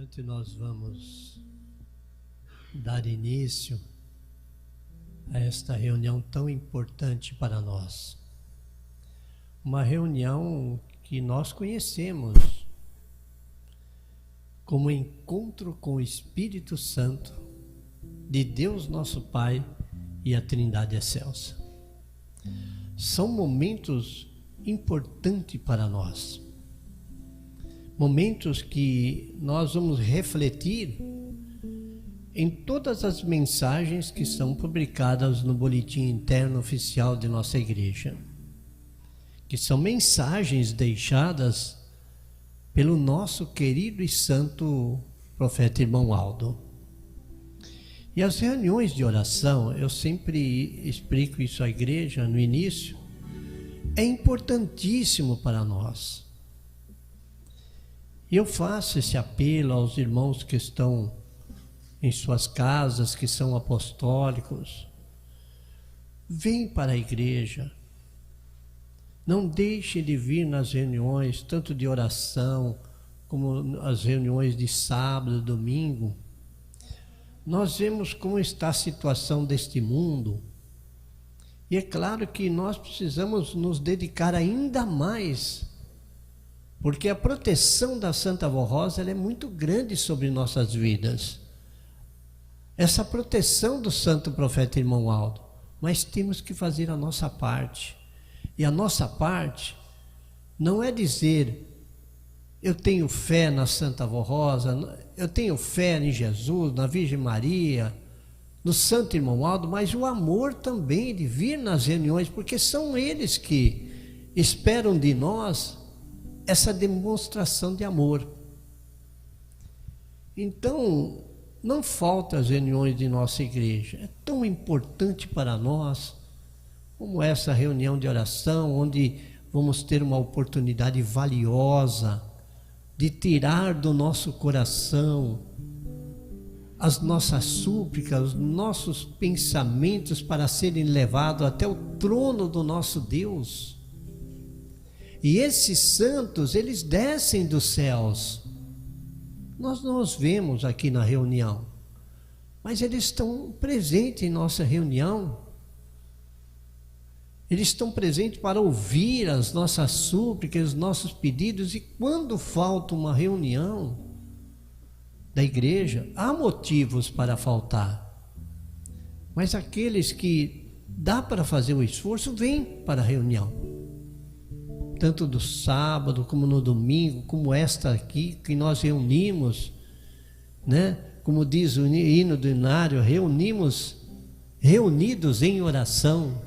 instante nós vamos dar início a esta reunião tão importante para nós. Uma reunião que nós conhecemos como encontro com o Espírito Santo de Deus nosso Pai e a Trindade excelsa. São momentos importantes para nós. Momentos que nós vamos refletir em todas as mensagens que são publicadas no boletim interno oficial de nossa igreja, que são mensagens deixadas pelo nosso querido e santo profeta irmão Aldo. E as reuniões de oração, eu sempre explico isso à igreja no início, é importantíssimo para nós. E eu faço esse apelo aos irmãos que estão em suas casas, que são apostólicos. Vem para a igreja. Não deixe de vir nas reuniões, tanto de oração, como as reuniões de sábado, domingo. Nós vemos como está a situação deste mundo. E é claro que nós precisamos nos dedicar ainda mais, porque a proteção da Santa Avó Rosa ela é muito grande sobre nossas vidas. Essa proteção do santo profeta irmão Aldo. Mas temos que fazer a nossa parte. E a nossa parte não é dizer eu tenho fé na Santa Avó Rosa, eu tenho fé em Jesus, na Virgem Maria, no santo irmão Aldo, mas o amor também de vir nas reuniões, porque são eles que esperam de nós essa demonstração de amor. Então, não falta as reuniões de nossa igreja. É tão importante para nós, como essa reunião de oração, onde vamos ter uma oportunidade valiosa de tirar do nosso coração as nossas súplicas, os nossos pensamentos para serem levados até o trono do nosso Deus. E esses santos, eles descem dos céus. Nós não os vemos aqui na reunião, mas eles estão presentes em nossa reunião. Eles estão presentes para ouvir as nossas súplicas, os nossos pedidos. E quando falta uma reunião da igreja, há motivos para faltar. Mas aqueles que dá para fazer o esforço, vêm para a reunião. Tanto do sábado, como no domingo, como esta aqui, que nós reunimos, né? Como diz o hino do Inário, reunidos em oração,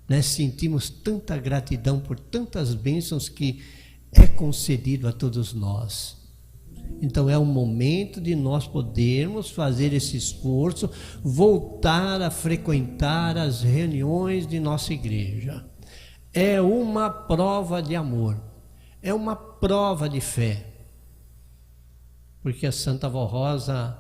né? Sentimos tanta gratidão por tantas bênçãos que é concedido a todos nós. Então é um momento de nós podermos fazer esse esforço, voltar a frequentar as reuniões de nossa igreja. É uma prova de amor, é uma prova de fé, porque a Santa Avó Rosa,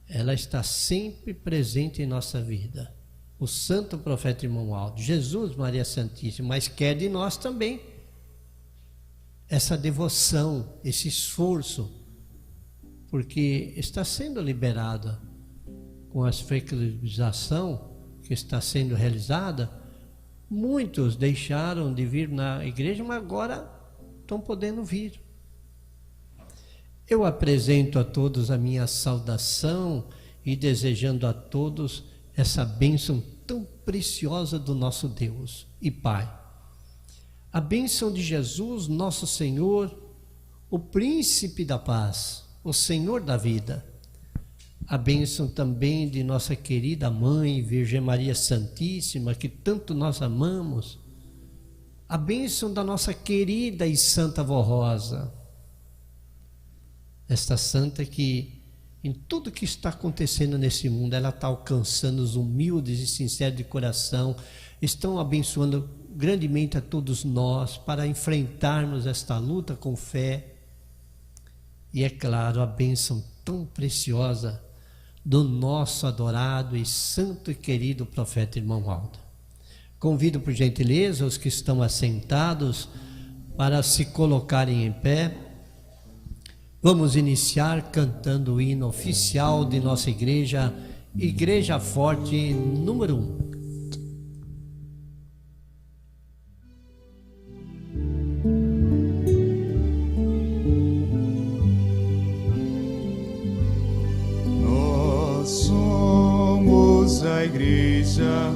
ela está sempre presente em nossa vida. O santo profeta irmão Aldo, Jesus, Maria Santíssima, mas quer de nós também essa devoção, esse esforço, porque está sendo liberada com a flexibilização que está sendo realizada. Muitos deixaram de vir na igreja, mas agora estão podendo vir. Eu apresento a todos a minha saudação e desejando a todos essa bênção tão preciosa do nosso Deus e Pai. A bênção de Jesus, nosso Senhor, o Príncipe da Paz, o Senhor da vida. A bênção também de nossa querida Mãe, Virgem Maria Santíssima, que tanto nós amamos. A bênção da nossa querida e Santa Avó Rosa. Esta santa que, em tudo que está acontecendo nesse mundo, ela está alcançando os humildes e sinceros de coração, estão abençoando grandemente a todos nós para enfrentarmos esta luta com fé. E é claro, a bênção tão preciosa do nosso adorado e santo e querido profeta irmão Aldo. Convido por gentileza os que estão assentados para se colocarem em pé Vamos iniciar cantando o hino oficial de nossa igreja, Igreja Forte número 1. Nós somos a Igreja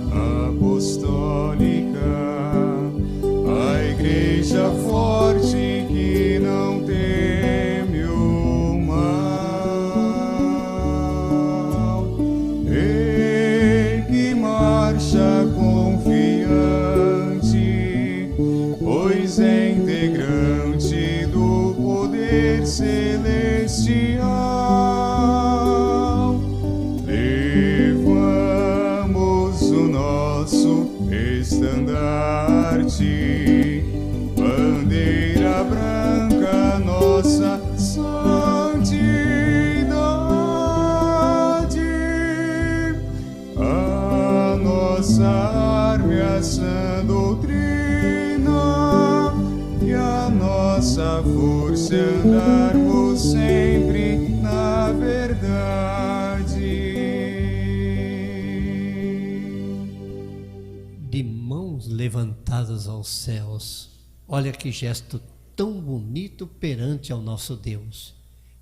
Apostólica, a Igreja Forte que não teme o mal, e que marcha confiante, pois é integrante do poder celestial. Levamos o nosso estandarte, bandeira branca, nossa santidade, a nossa arma é a sã doutrina, e a nossa força é andarmos sempre na verdade. De mãos levantadas aos céus, olha que gesto tão bonito perante ao nosso Deus.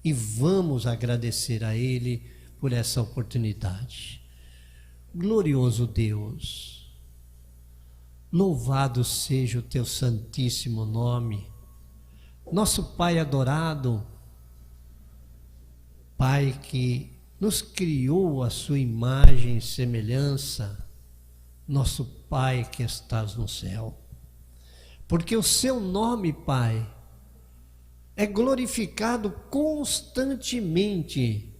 E vamos agradecer a Ele por essa oportunidade. Glorioso Deus, louvado seja o teu santíssimo nome. Nosso Pai adorado, Pai que nos criou a sua imagem e semelhança, nosso Pai que estás no céu. Porque o seu nome, Pai, é glorificado constantemente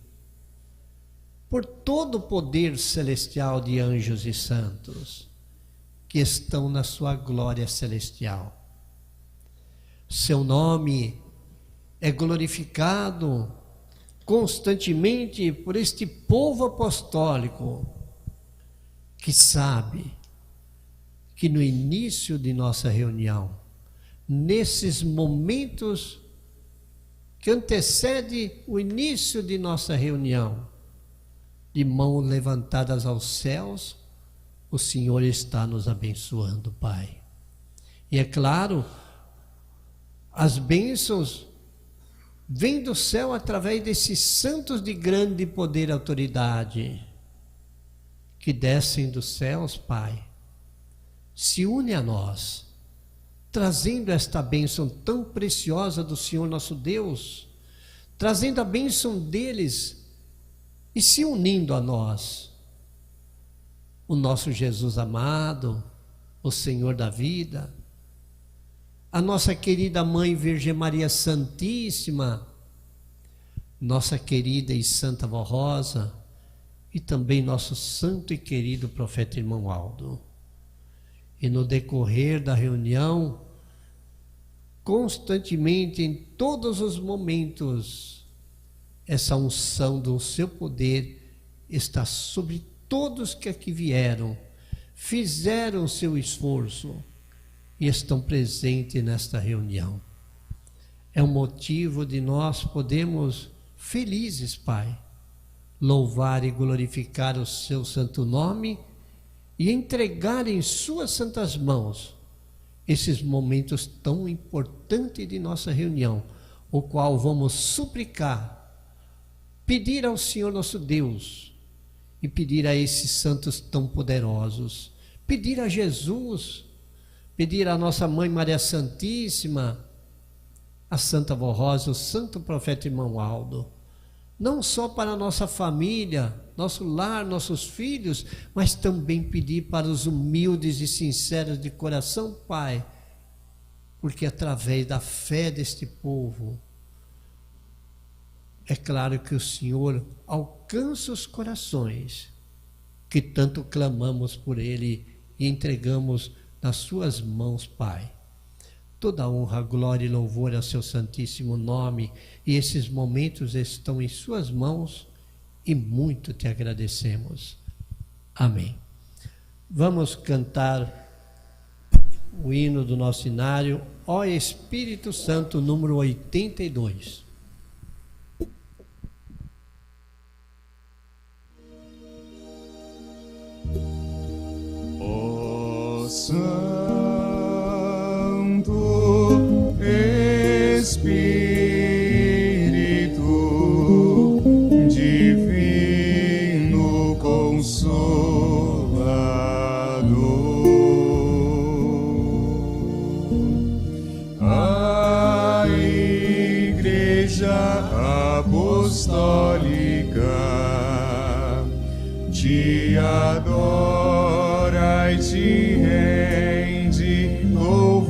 por todo o poder celestial de anjos e santos que estão na sua glória celestial. Seu nome é glorificado constantemente por este povo apostólico que sabe que no início de nossa reunião, nesses momentos que antecede o início de nossa reunião, de mãos levantadas aos céus, o Senhor está nos abençoando, Pai. E é claro, as bênçãos vêm do céu através desses santos de grande poder e autoridade, que descem dos céus, Pai, se une a nós, trazendo esta bênção tão preciosa do Senhor nosso Deus, trazendo a bênção deles e se unindo a nós. O nosso Jesus amado, o Senhor da vida, a nossa querida Mãe Virgem Maria Santíssima, nossa querida e Santa Vó Rosa, e também nosso santo e querido profeta irmão Aldo. E no decorrer da reunião, constantemente, em todos os momentos, essa unção do seu poder está sobre todos que aqui vieram, fizeram o seu esforço e estão presentes nesta reunião. É um motivo de nós podermos, felizes, Pai, louvar e glorificar o seu santo nome e entregar em suas santas mãos esses momentos tão importantes de nossa reunião, o qual vamos suplicar, pedir ao Senhor nosso Deus e pedir a esses santos tão poderosos, pedir a Jesus, pedir à nossa Mãe Maria Santíssima, a Santa Vó Rosa, o Santo Profeta Irmão Aldo, não só para a nossa família, nosso lar, nossos filhos, mas também pedir para os humildes e sinceros de coração, Pai, porque através da fé deste povo, é claro que o Senhor alcança os corações, que tanto clamamos por Ele e entregamos nas suas mãos, Pai. Toda honra, glória e louvor ao seu santíssimo nome, e esses momentos estão em suas mãos e muito te agradecemos. Amém. Vamos cantar o hino do nosso inário, Ó Espírito Santo, número 82. te adora e te rende louvor.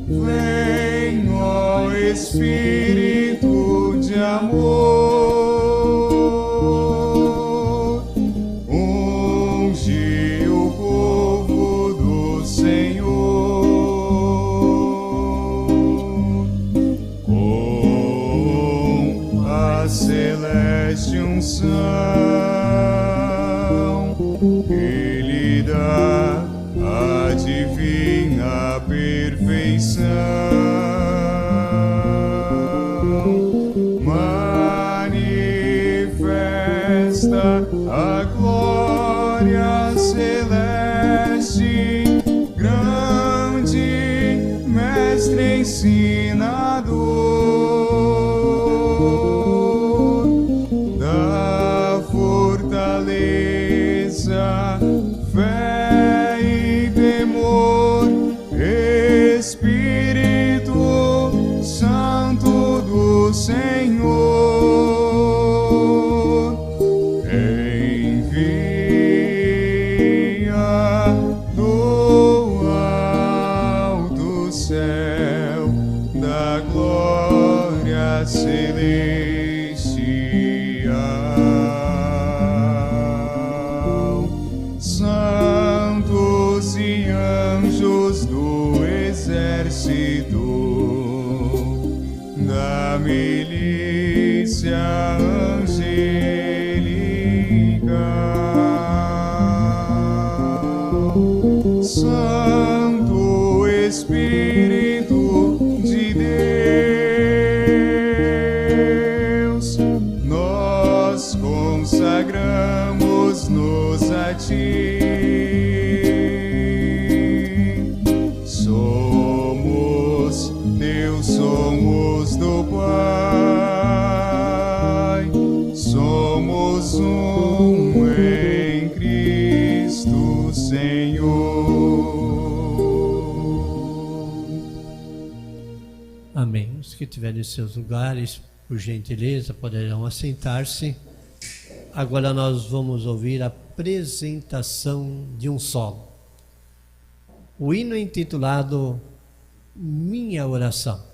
Vem, ó Espírito de amor, unge o povo do Senhor com a celeste unção. Ele dá a divina perfeição. Manifesta a glória celeste, grande mestre ensinador, da fortaleza, fé e temor, Espírito Santo do Senhor. Celestial, santos e anjos do exército, da milícia angelical, Santo Espírito de Deus, nós consagramos-nos a Ti. Somos Deus, somos do Pai, somos um em Cristo Senhor. Amém. Os que estiverem em seus lugares, por gentileza, poderão assentar-se. Agora nós vamos ouvir a apresentação de um solo. O hino intitulado Minha Oração.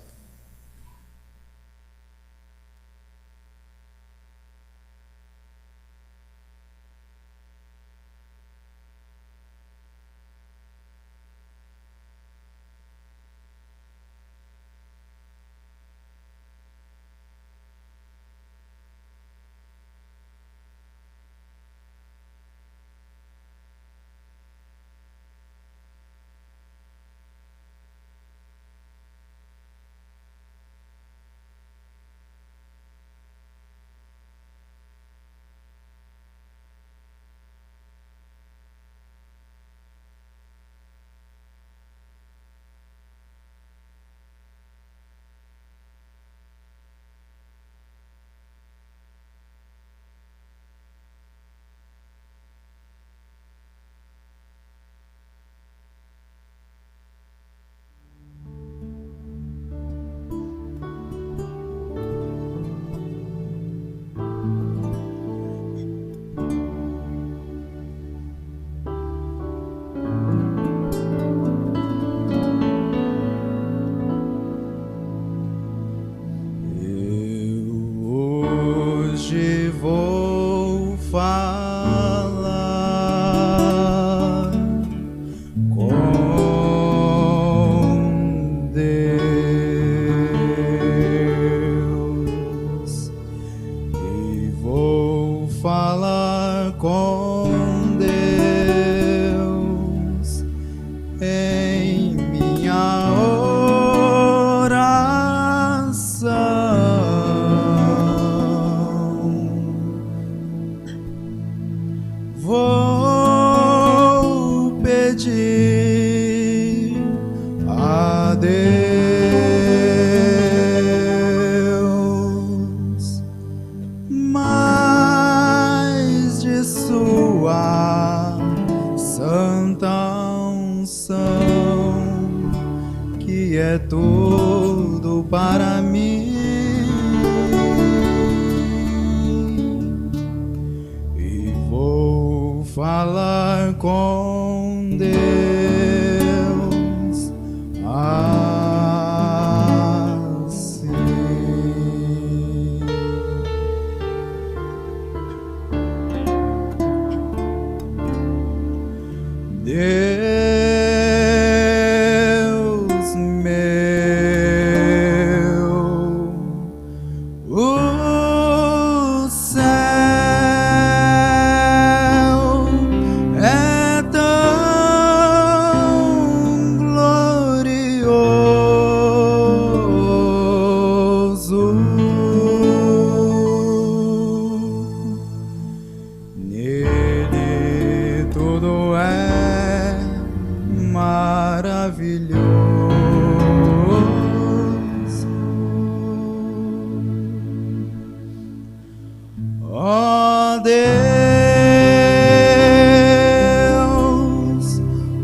Tudo para mim, e vou falar com Deus assim. Deus meu, o céu é tão glorioso, nele tudo é maravilhoso. Ó Deus,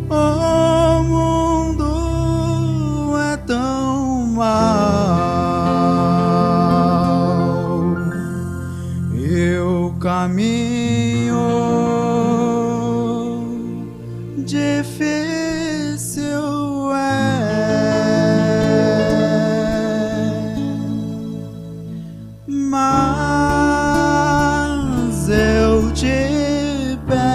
o mundo é tão mau, eu caminho difícil mas eu te peço,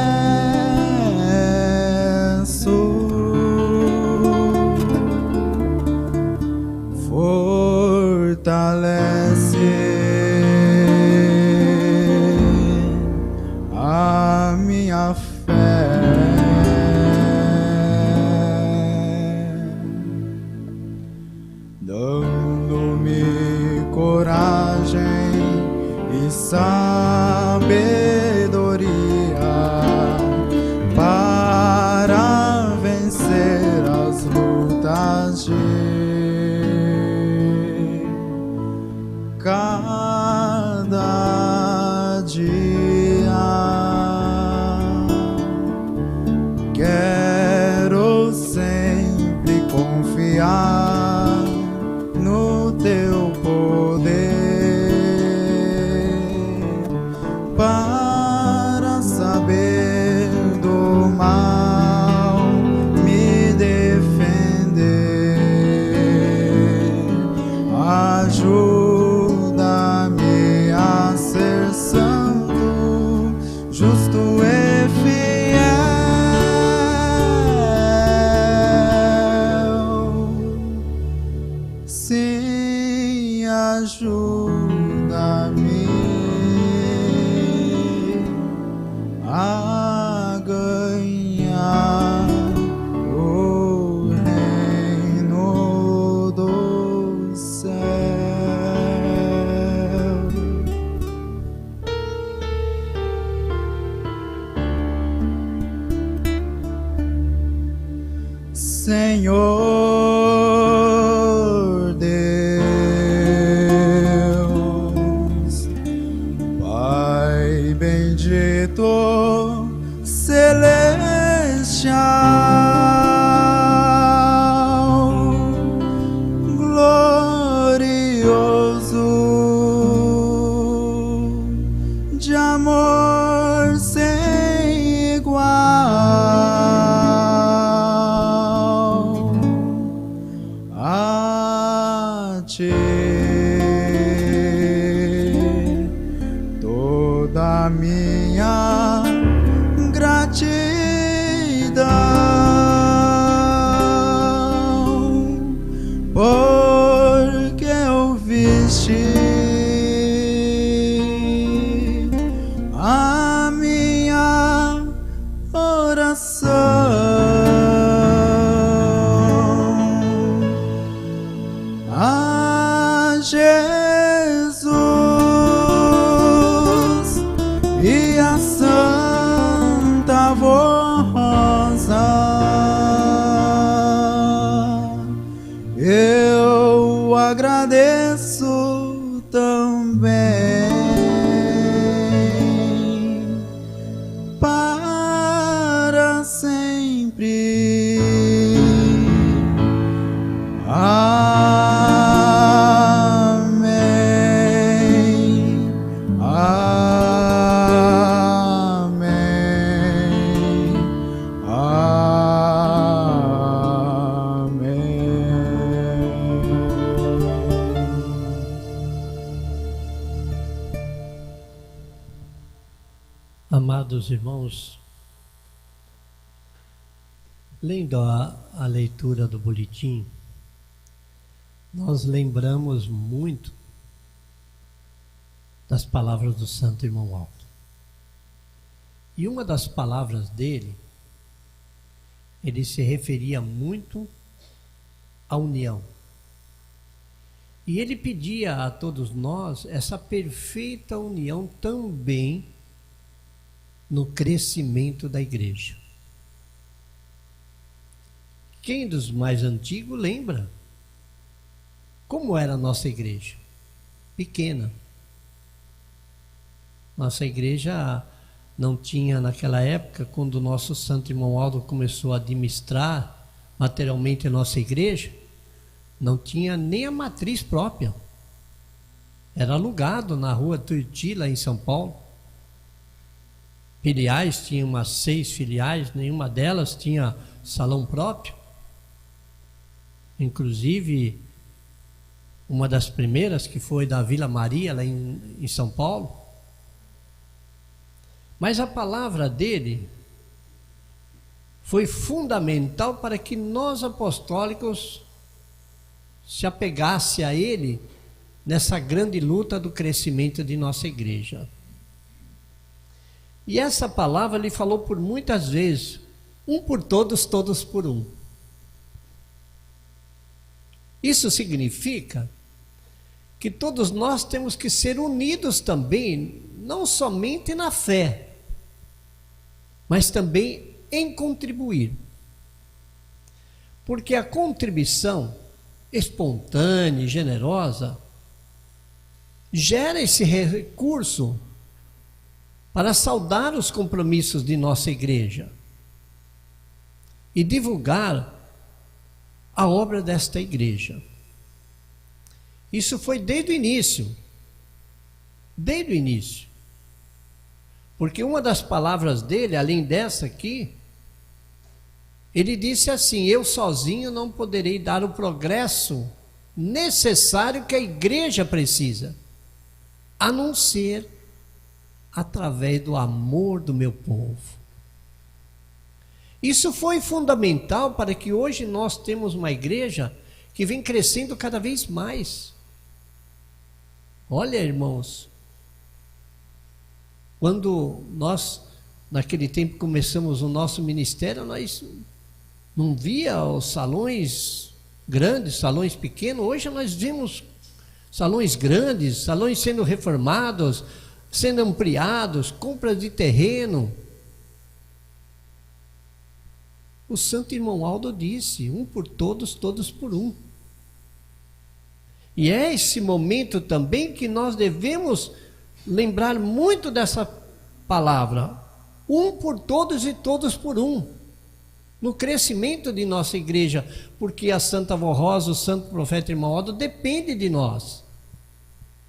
fortalece a minha fé, dando-me coragem e sabedoria para vencer as lutas de cada dia. Quero sempre confiar no teu poder para saber do mal me defender. Ajuda-me a ser santo, justo e fiel. Sim, ajuda-me a ganhar o reino do céu. Senhor Deus, Pai bendito, celestial, glorioso, de amor sem igual, a ti toda minha gratidão. Amados irmãos, lendo a leitura do boletim, nós lembramos muito das palavras do Santo Irmão Aldo. E uma das palavras dele, ele se referia muito à união. E ele pedia a todos nós essa perfeita união também no crescimento da igreja. Quem dos mais antigos lembra como era a nossa igreja? Pequena. Nossa igreja não tinha naquela época, quando o nosso Santo Irmão Aldo começou a administrar materialmente a nossa igreja, não tinha nem a matriz própria. Era alugado na rua Tuiuti, lá em São Paulo. Filiais, tinha umas 6 filiais, nenhuma delas tinha salão próprio. Inclusive, uma das primeiras, que foi da Vila Maria, lá em São Paulo. Mas a palavra dele foi fundamental para que nós apostólicos se apegasse a ele nessa grande luta do crescimento de nossa igreja. E essa palavra ele falou por muitas vezes, um por todos, todos por um. Isso significa que todos nós temos que ser unidos também, não somente na fé, mas também em contribuir. Porque a contribuição espontânea e generosa gera esse recurso para saudar os compromissos de nossa igreja e divulgar a obra desta igreja. Isso foi desde o início. Desde o início. Porque uma das palavras dele, além dessa aqui, ele disse assim: eu sozinho não poderei dar o progresso necessário que a igreja precisa, a não ser através do amor do meu povo. Isso foi fundamental para que hoje nós temos uma igreja que vem crescendo cada vez mais. Olha, irmãos, quando nós, naquele tempo, começamos o nosso ministério, nós não via os salões grandes, salões pequenos. Hoje nós vemos salões grandes, salões sendo reformados, sendo ampliados, compras de terreno. O Santo Irmão Aldo disse: um por todos, todos por um. E é esse momento também que nós devemos lembrar muito dessa palavra: um por todos e todos por um, no crescimento de nossa igreja, porque a Santa Avó Rosa, o Santo Profeta Irmão Aldo, depende de nós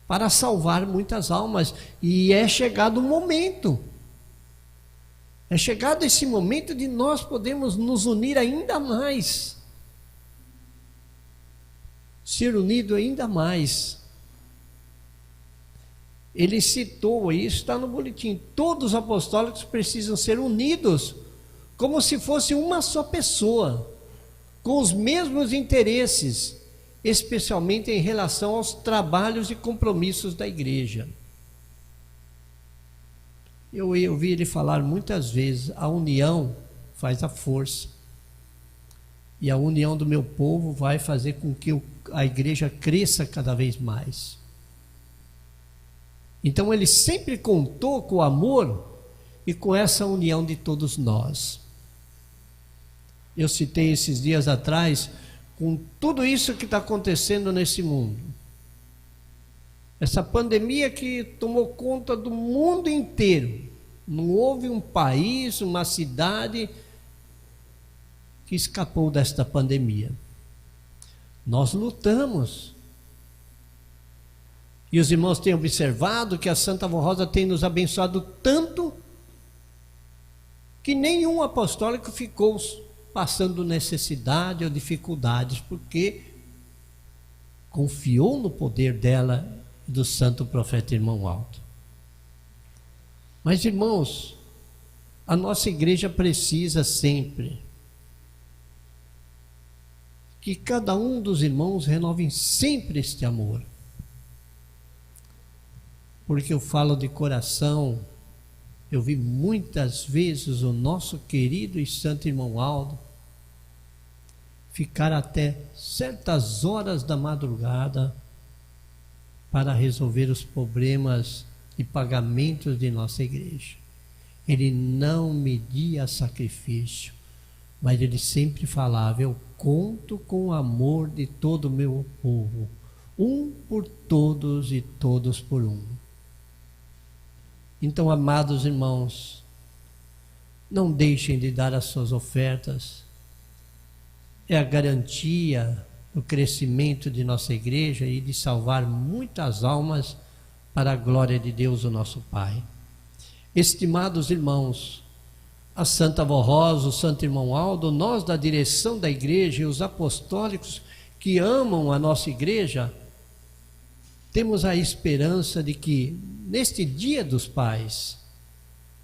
para salvar muitas almas. E é chegado o momento, é chegado esse momento de nós podermos nos unir ainda mais, ser unido ainda mais. Ele citou, isso está no boletim, todos os apostólicos precisam ser unidos, como se fosse uma só pessoa, com os mesmos interesses, especialmente em relação aos trabalhos e compromissos da igreja. Eu ouvi ele falar muitas vezes: a união faz a força, e a união do meu povo vai fazer com que a igreja cresça cada vez mais. Então ele sempre contou com o amor e com essa união de todos nós. Eu citei esses dias atrás, com tudo isso que está acontecendo nesse mundo, essa pandemia que tomou conta do mundo inteiro, não houve um país, uma cidade que escapou desta pandemia. Nós lutamos. E os irmãos têm observado que a Santa Avó Rosa tem nos abençoado tanto que nenhum apostólico ficou passando necessidade ou dificuldades, porque confiou no poder dela e do Santo Profeta Irmão Aldo. Mas, irmãos, A nossa igreja precisa sempre que cada um dos irmãos renovem sempre este amor. Porque eu falo de coração, eu vi muitas vezes o nosso querido e santo irmão Aldo ficar até certas horas da madrugada para resolver os problemas e pagamentos de nossa igreja. Ele não media sacrifício, mas ele sempre falava: eu conto com o amor de todo o meu povo, um por todos e todos por um. Então, amados irmãos, não deixem de dar as suas ofertas. É a garantia do crescimento de nossa igreja e de salvar muitas almas para a glória de Deus, o nosso Pai. Estimados irmãos, a Santa Avó Rosa, o Santo Irmão Aldo, nós da direção da igreja e os apostólicos que amam a nossa igreja, temos a esperança de que neste Dia dos Pais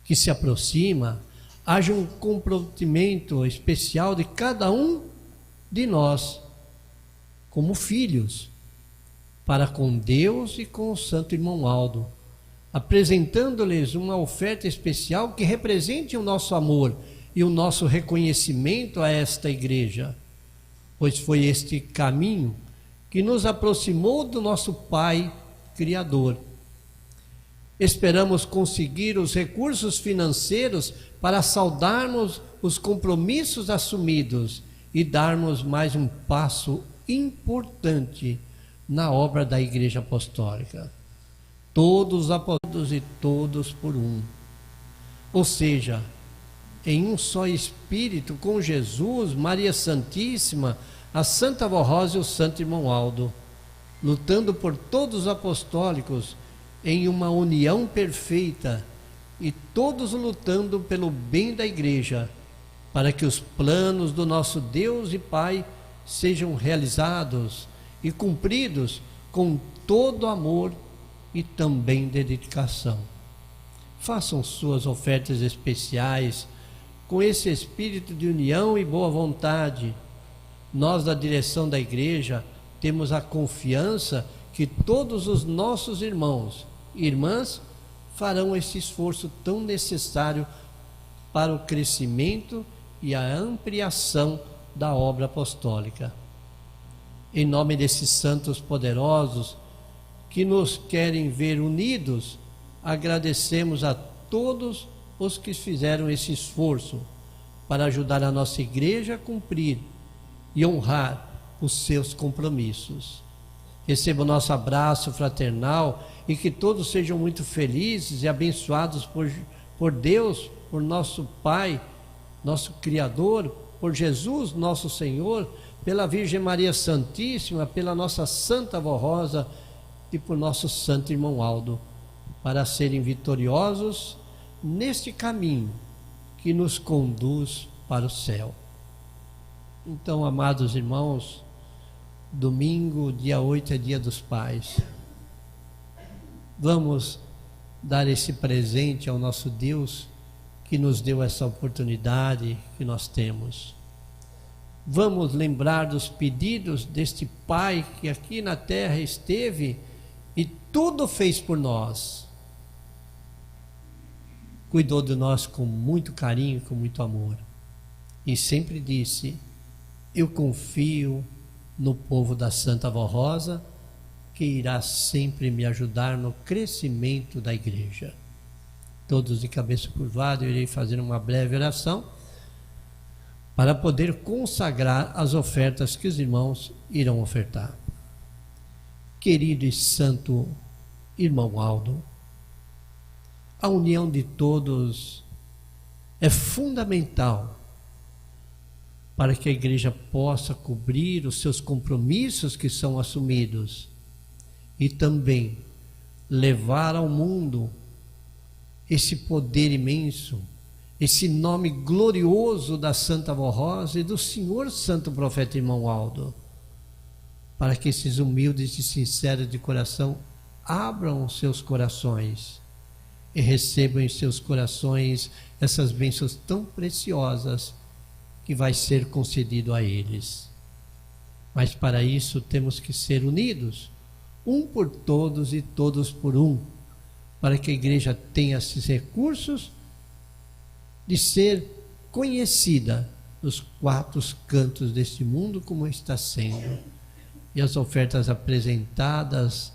que se aproxima, haja um comprometimento especial de cada um de nós como filhos para com Deus e com o Santo Irmão Aldo, apresentando-lhes uma oferta especial que represente o nosso amor e o nosso reconhecimento a esta igreja, pois foi este caminho que nos aproximou do nosso Pai Criador. Esperamos conseguir os recursos financeiros para saudarmos os compromissos assumidos e darmos mais um passo importante na obra da Igreja Apostólica. Todos apóstolos e todos por um. Ou seja, em um só Espírito, com Jesus, Maria Santíssima, a Santa Avó Rosa e o Santo Irmão Aldo, lutando por todos os apostólicos em uma união perfeita e todos lutando pelo bem da Igreja, para que os planos do nosso Deus e Pai sejam realizados e cumpridos com todo amor e também dedicação. Façam suas ofertas especiais com esse espírito de união e boa vontade. Nós da direção da igreja temos a confiança que todos os nossos irmãos e irmãs farão esse esforço tão necessário para o crescimento e a ampliação da obra apostólica. Em nome desses santos poderosos que nos querem ver unidos, agradecemos a todos os que fizeram esse esforço para ajudar a nossa igreja a cumprir e honrar os seus compromissos. Receba o nosso abraço fraternal e que todos sejam muito felizes e abençoados por Deus, por nosso Pai, nosso Criador, por Jesus, nosso Senhor, pela Virgem Maria Santíssima, pela nossa Santa Avó Rosa e por nosso Santo Irmão Aldo, para serem vitoriosos neste caminho que nos conduz para o céu. Então, amados irmãos, domingo, dia 8 é dia dos pais. Vamos dar esse presente ao nosso Deus que nos deu essa oportunidade que nós temos. Vamos lembrar dos pedidos deste Pai que aqui na terra esteve e tudo fez por nós. Cuidou de nós com muito carinho, com muito amor. E sempre disse: eu confio no povo da Santa Avó Rosa, que irá sempre me ajudar no crescimento da igreja. Todos de cabeça curvada, eu irei fazer uma breve oração para poder consagrar as ofertas que os irmãos irão ofertar. Querido e santo irmão Aldo, a união de todos é fundamental para que a igreja possa cobrir os seus compromissos que são assumidos e também levar ao mundo esse poder imenso, esse nome glorioso da Santa Avó Rosa e do Senhor Santo Profeta Irmão Aldo, para que esses humildes e sinceros de coração abram os seus corações e recebam em seus corações essas bênçãos tão preciosas que vai ser concedido a eles. Mas para isso temos que ser unidos, um por todos e todos por um, para que a igreja tenha esses recursos de ser conhecida nos 4 cantos deste mundo como está sendo. E as ofertas apresentadas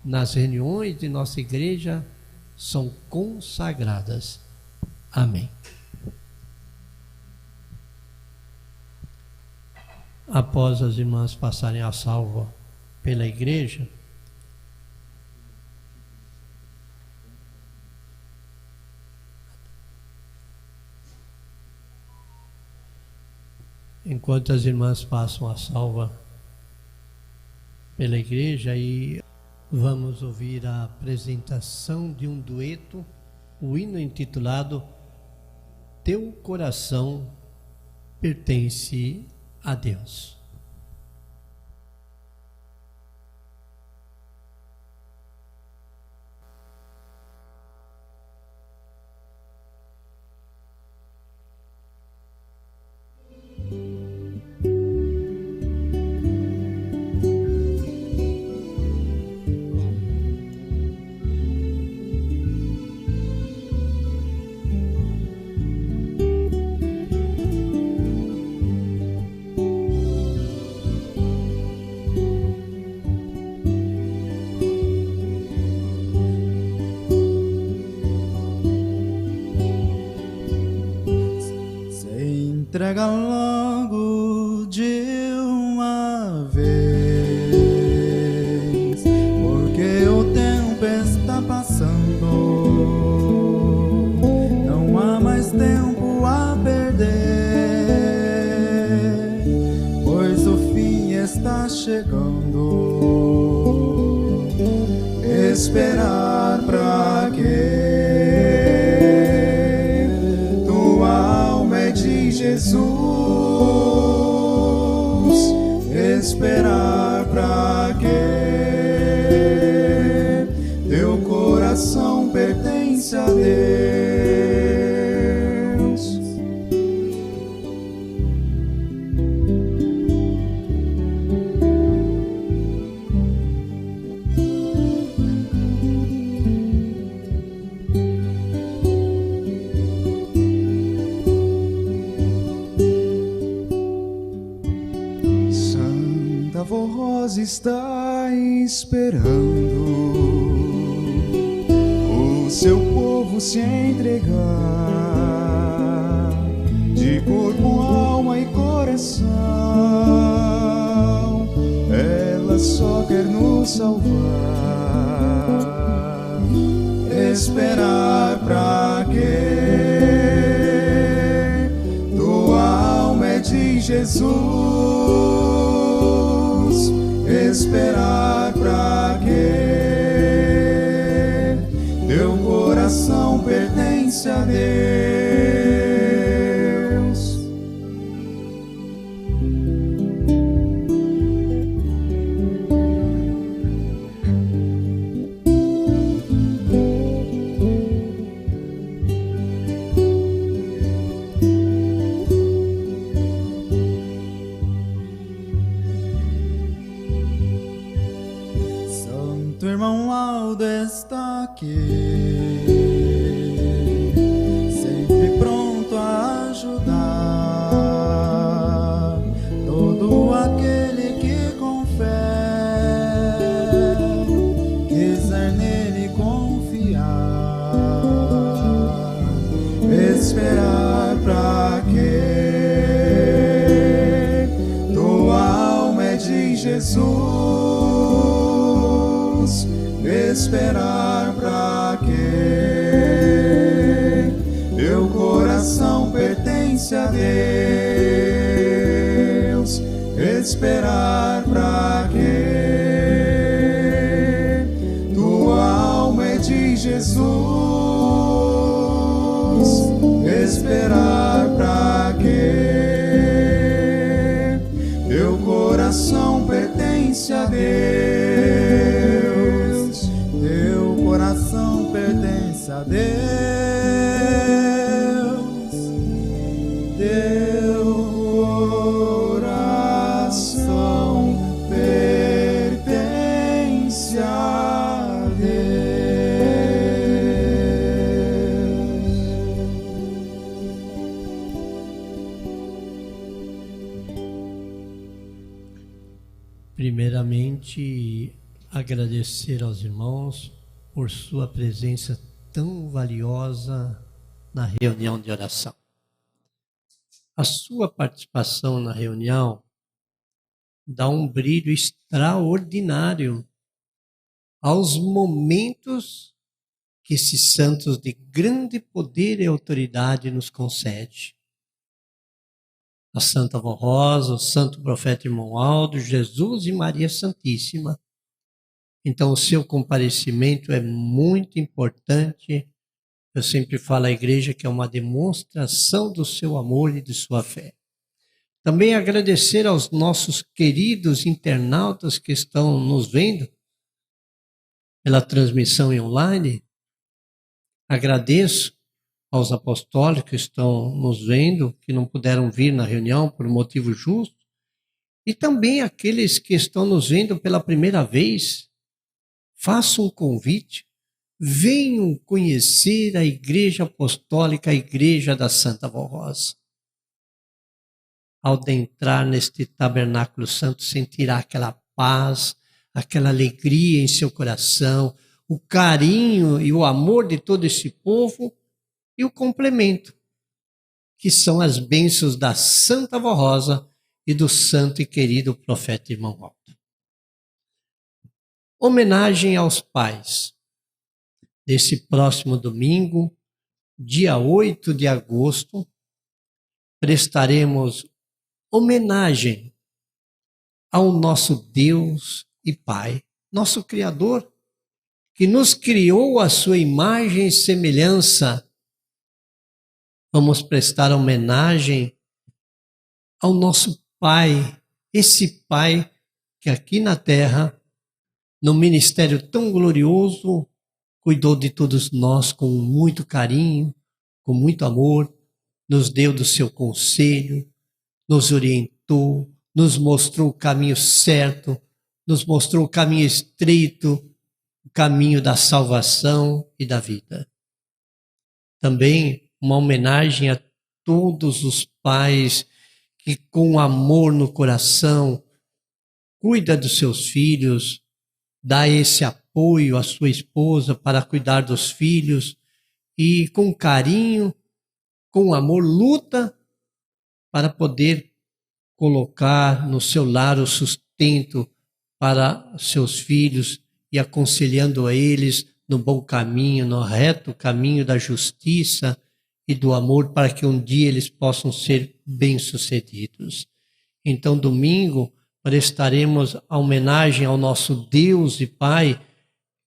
nas reuniões de nossa igreja são consagradas. Amém. Após as irmãs passarem a salva pela igreja, enquanto as irmãs passam a salva pela igreja, e vamos ouvir a apresentação de um dueto, o hino intitulado Teu Coração Pertence a Deus. Entrega logo de uma vez, porque o tempo está passando, não há mais tempo a perder, pois o fim está chegando. Esperar pra quê? Jesus, esperar pra quê? Teu coração pertence a Deus. Voz está esperando o seu povo se entregar de corpo, alma e coração. Ela só quer nos salvar. Esperar pra quê? Tua alma é de Jesus. Esperar pra quê? Teu coração pertence a Deus. Teu irmão Aldo está aqui, sempre pronto a ajudar todo aquele que com fé quiser nele confiar. Esperar pra quê? Tua alma é de Jesus. Esperar pra quê? Teu coração pertence a Deus. Esperar pra quê? Tua alma é de Jesus. Esperar pra quê? Teu coração pertence a Deus. Teu coração pertence Primeiramente, agradecer aos irmãos por sua presença tão valiosa na reunião de oração. A sua participação na reunião dá um brilho extraordinário aos momentos que esses santos de grande poder e autoridade nos concede. A Santa Vó Rosa, o Santo Profeta Irmão Aldo, Jesus e Maria Santíssima. Então, o seu comparecimento é muito importante. Eu sempre falo à igreja que é uma demonstração do seu amor e de sua fé. Também agradecer aos nossos queridos internautas que estão nos vendo pela transmissão online. Agradeço aos apostólicos que estão nos vendo, que não puderam vir na reunião por motivo justo, e também aqueles que estão nos vendo pela primeira vez. Faço um convite, venham conhecer a Igreja Apostólica, a Igreja da Santa Vó Rosa. Ao entrar neste tabernáculo santo, sentirá aquela paz, aquela alegria em seu coração, o carinho e o amor de todo esse povo e o complemento, que são as bênçãos da Santa Vó Rosa e do santo e querido profeta Irmão Aldo. Homenagem aos pais. Nesse próximo domingo, dia 8 de agosto, prestaremos homenagem ao nosso Deus e Pai, nosso Criador, que nos criou a sua imagem e semelhança. Vamos prestar homenagem ao nosso Pai, esse Pai que aqui na terra, no ministério tão glorioso, cuidou de todos nós com muito carinho, com muito amor, nos deu do seu conselho, nos orientou, nos mostrou o caminho certo, nos mostrou o caminho estreito, o caminho da salvação e da vida. Também uma homenagem a todos os pais que com amor no coração cuida dos seus filhos, dá esse apoio à sua esposa para cuidar dos filhos e com carinho, com amor, luta para poder colocar no seu lar o sustento para seus filhos e aconselhando a eles no bom caminho, no reto caminho da justiça e do amor, para que um dia eles possam ser bem-sucedidos. Então, domingo, prestaremos a homenagem ao nosso Deus e Pai,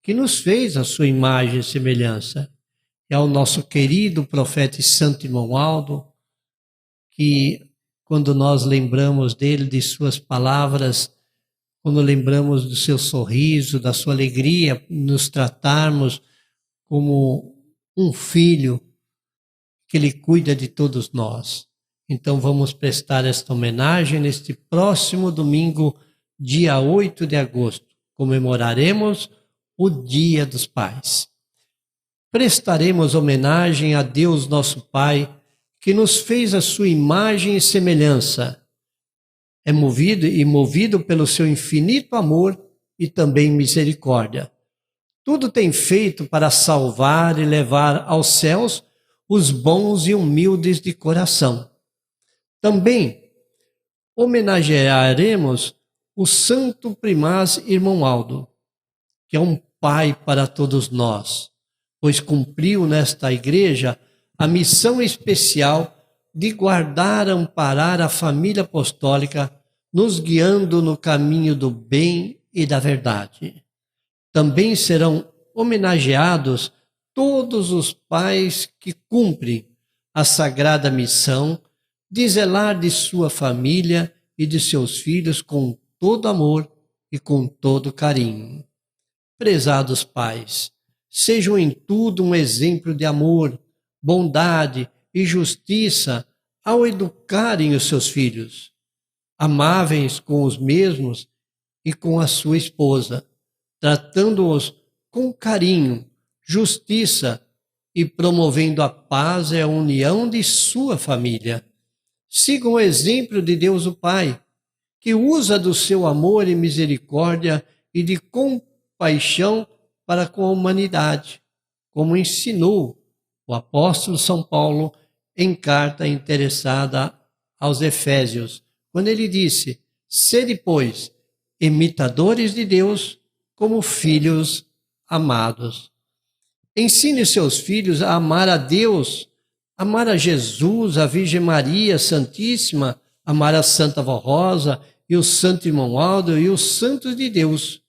que nos fez a sua imagem e semelhança, e ao nosso querido profeta e santo Irmão Aldo, que quando nós lembramos dele, de suas palavras, quando lembramos do seu sorriso, da sua alegria, nos tratarmos como um filho, que ele cuida de todos nós. Então vamos prestar esta homenagem neste próximo domingo, dia 8 de agosto. Comemoraremos o Dia dos Pais. Prestaremos homenagem a Deus nosso Pai, que nos fez a sua imagem e semelhança. É movido pelo seu infinito amor e também misericórdia. Tudo tem feito para salvar e levar aos céus os bons e humildes de coração. Também homenagearemos o Santo Primaz Irmão Aldo, que é um pai para todos nós, pois cumpriu nesta igreja a missão especial de guardar e amparar a família apostólica, nos guiando no caminho do bem e da verdade. Também serão homenageados todos os pais que cumprem a sagrada missão de zelar de sua família e de seus filhos com todo amor e com todo carinho. Prezados pais, sejam em tudo um exemplo de amor, bondade e justiça ao educarem os seus filhos, amáveis com os mesmos e com a sua esposa, tratando-os com carinho, justiça e promovendo a paz e a união de sua família. Sigam o exemplo de Deus o Pai, que usa do seu amor e misericórdia e de compaixão para com a humanidade, como ensinou o apóstolo São Paulo em carta interessada aos Efésios, quando ele disse: sede, pois, imitadores de Deus como filhos amados. Ensine seus filhos a amar a Deus, amar a Jesus, a Virgem Maria Santíssima, amar a Santa Vó Rosa e o Santo Irmão Aldo e os santos de Deus.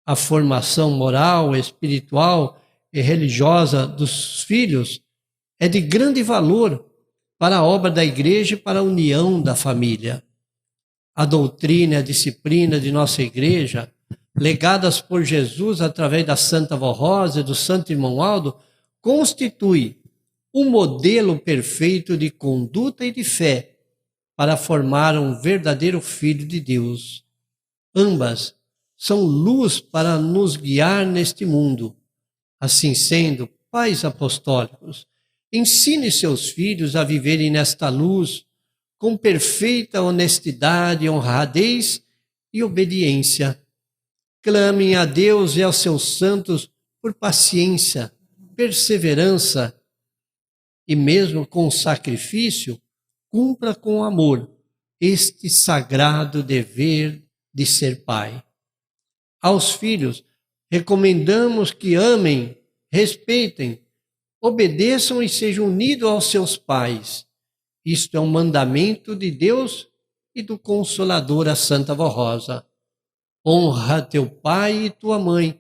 A formação moral, espiritual e religiosa dos filhos é de grande valor para a obra da Igreja e para a união da família. A doutrina e a disciplina de nossa Igreja, legadas por Jesus através da Santa Vó Rosa e do Santo Irmão Aldo, constitui um modelo perfeito de conduta e de fé para formar um verdadeiro Filho de Deus. Ambas são luz para nos guiar neste mundo. Assim sendo, pais apostólicos, ensine seus filhos a viverem nesta luz com perfeita honestidade, honradez e obediência. Clamem a Deus e aos seus santos por paciência, perseverança e mesmo com sacrifício, cumpra com amor este sagrado dever de ser pai. Aos filhos, recomendamos que amem, respeitem, obedeçam e sejam unidos aos seus pais. Isto é um mandamento de Deus e do Consolador, a Santa Vó Rosa. Honra teu pai e tua mãe,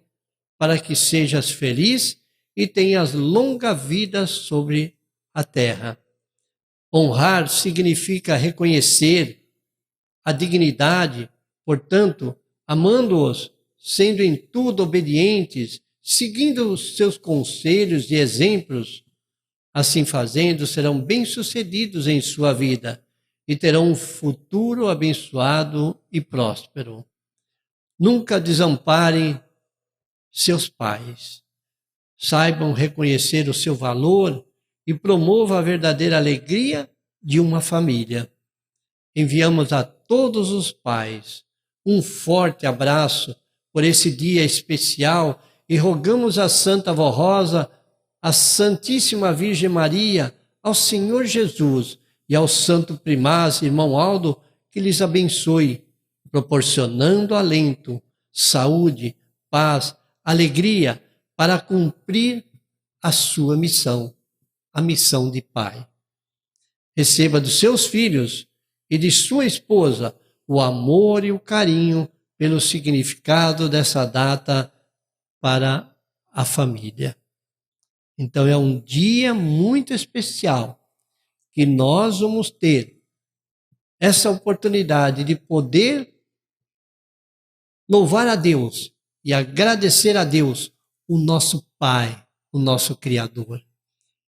para que sejas feliz e tenhas longa vida sobre a terra. Honrar significa reconhecer a dignidade, portanto, amando-os, sendo em tudo obedientes, seguindo os seus conselhos e exemplos. Assim fazendo, serão bem-sucedidos em sua vida e terão um futuro abençoado e próspero. Nunca desamparem seus pais. Saibam reconhecer o seu valor e promovam a verdadeira alegria de uma família. Enviamos a todos os pais um forte abraço por esse dia especial e rogamos a Santa Vó Rosa, à Santíssima Virgem Maria, ao Senhor Jesus e ao Santo Primaz, Irmão Aldo, que lhes abençoe, proporcionando alento, saúde, paz, alegria para cumprir a sua missão, a missão de pai. Receba dos seus filhos e de sua esposa o amor e o carinho pelo significado dessa data para a família. Então é um dia muito especial que nós vamos ter essa oportunidade de poder louvar a Deus e agradecer a Deus, o nosso Pai, o nosso Criador.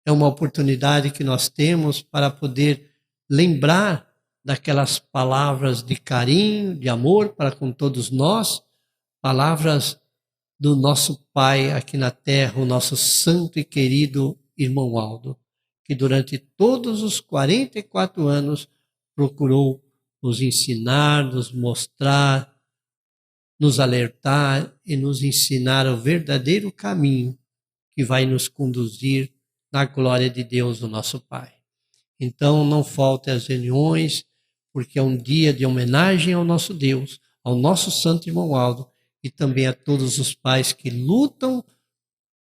É uma oportunidade que nós temos para poder lembrar daquelas palavras de carinho, de amor para com todos nós, palavras do nosso Pai aqui na terra, o nosso santo e querido irmão Aldo, que durante todos os 44 anos procurou nos ensinar, nos mostrar, nos alertar e nos ensinar o verdadeiro caminho que vai nos conduzir na glória de Deus, o nosso Pai. Então não faltem as reuniões, porque é um dia de homenagem ao nosso Deus, ao nosso santo irmão Aldo, e também a todos os pais que lutam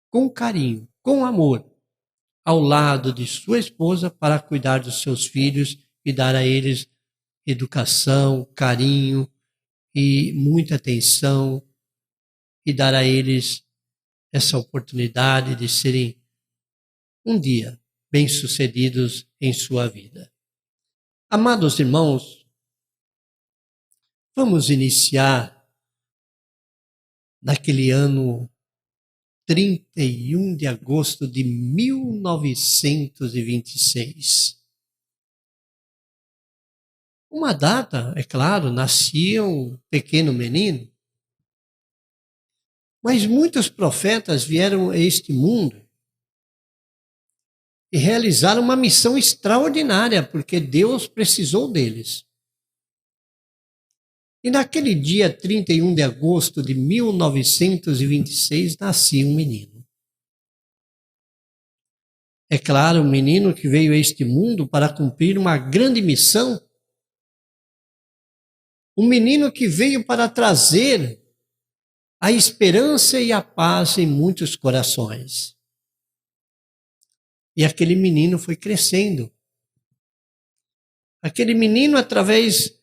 com carinho, com amor, ao lado de sua esposa para cuidar dos seus filhos e dar a eles educação, carinho e muita atenção e dar a eles essa oportunidade de serem um dia bem-sucedidos em sua vida. Amados irmãos, vamos iniciar naquele ano 31 de agosto de 1926. Uma data, é claro, nascia um pequeno menino, mas muitos profetas vieram a este mundo e realizaram uma missão extraordinária, porque Deus precisou deles. E naquele dia 31 de agosto de 1926, nascia um menino. É claro, um menino que veio a este mundo para cumprir uma grande missão. Um menino que veio para trazer a esperança e a paz em muitos corações. E aquele menino foi crescendo. Aquele menino, através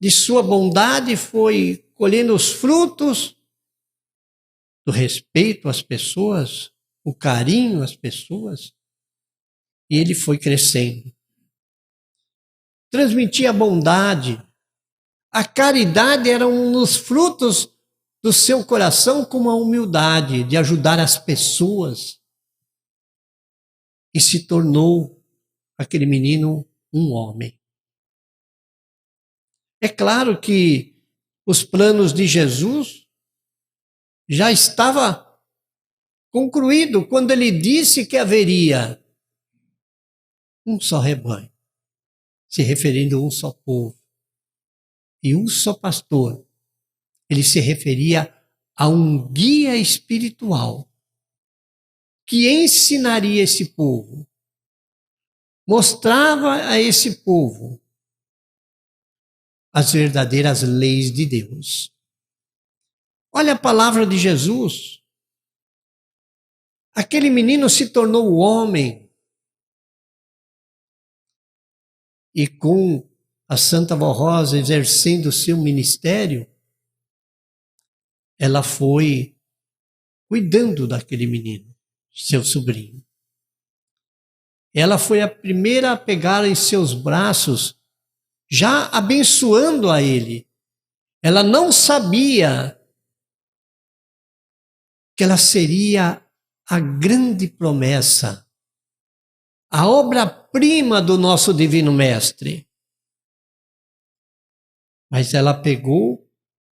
de sua bondade, foi colhendo os frutos do respeito às pessoas, o carinho às pessoas, e ele foi crescendo. Transmitia a bondade, a caridade era um dos frutos do seu coração, como a humildade de ajudar as pessoas. E se tornou aquele menino um homem. É claro que os planos de Jesus já estava concluído quando ele disse que haveria um só rebanho, se referindo a um só povo e um só pastor. Ele se referia a um guia espiritual que ensinaria esse povo, mostrava a esse povo as verdadeiras leis de Deus. Olha a palavra de Jesus. Aquele menino se tornou homem. E com a Santa Vó Rosa exercendo o seu ministério, ela foi cuidando daquele menino, seu sobrinho. Ela foi a primeira a pegar em seus braços, já abençoando a ele. Ela não sabia que ela seria a grande promessa, a obra-prima do nosso Divino Mestre. Mas ela pegou,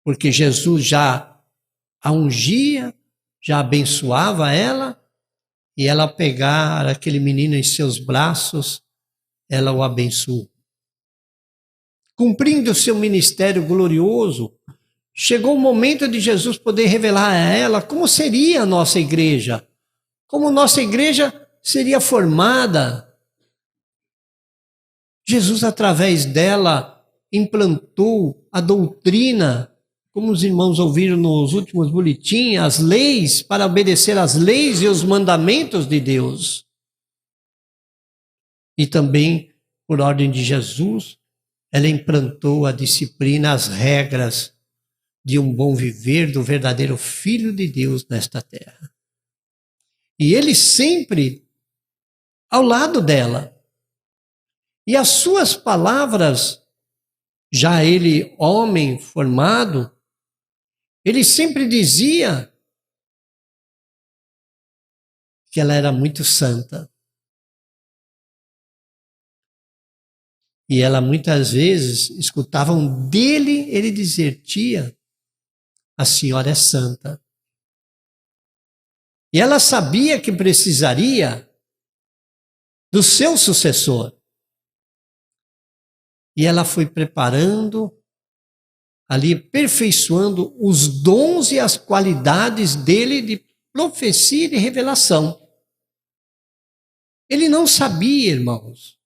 porque Jesus já a ungia, já abençoava ela, e ela pegar aquele menino em seus braços, ela o abençoou. Cumprindo o seu ministério glorioso, chegou o momento de Jesus poder revelar a ela como seria a nossa igreja, como nossa igreja seria formada. Jesus, através dela, implantou a doutrina, como os irmãos ouviram nos últimos boletins, as leis, para obedecer às leis e os mandamentos de Deus. E também, por ordem de Jesus, ela implantou a disciplina, as regras de um bom viver do verdadeiro Filho de Deus nesta terra. E ele sempre ao lado dela. E as suas palavras, já ele homem formado, ele sempre dizia que ela era muito santa. E ela muitas vezes escutavam dele ele dizer: tia, a senhora é santa. E ela sabia que precisaria do seu sucessor. E ela foi preparando, ali aperfeiçoando os dons e as qualidades dele de profecia e de revelação. Ele não sabia, irmãos,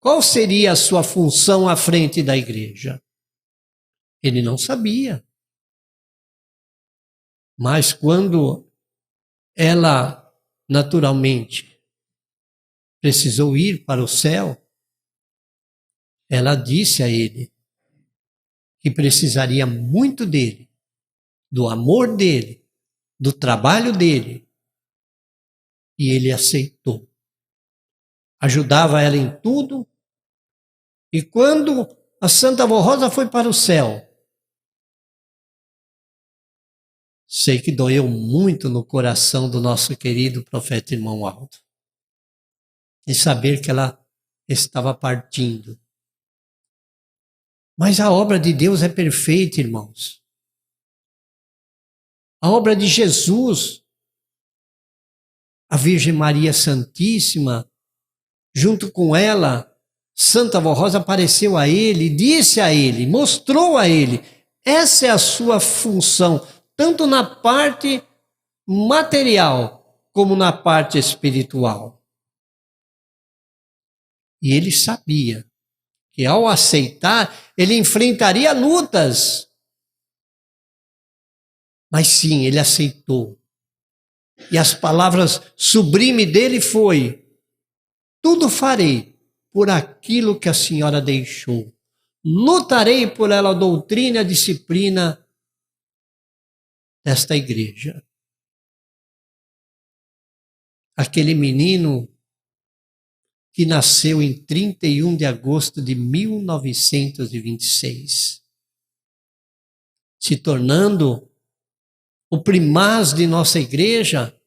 qual seria a sua função à frente da igreja. Ele não sabia. Mas quando ela, naturalmente, precisou ir para o céu, ela disse a ele que precisaria muito dele, do amor dele, do trabalho dele. E ele aceitou. Ajudava ela em tudo. E quando a Santa Vó Rosa foi para o céu, sei que doeu muito no coração do nosso querido profeta irmão Aldo, de saber que ela estava partindo. Mas a obra de Deus é perfeita, irmãos. A obra de Jesus, a Virgem Maria Santíssima, junto com ela, Santa Vó Rosa apareceu a ele, disse a ele, mostrou a ele, essa é a sua função, tanto na parte material como na parte espiritual. E ele sabia que ao aceitar, ele enfrentaria lutas. Mas sim, ele aceitou. E as palavras sublimes dele foi: tudo farei por aquilo que a senhora deixou. Lutarei por ela a doutrina e a disciplina desta igreja. Aquele menino que nasceu em 31 de agosto de 1926, se tornando o primaz de nossa igreja,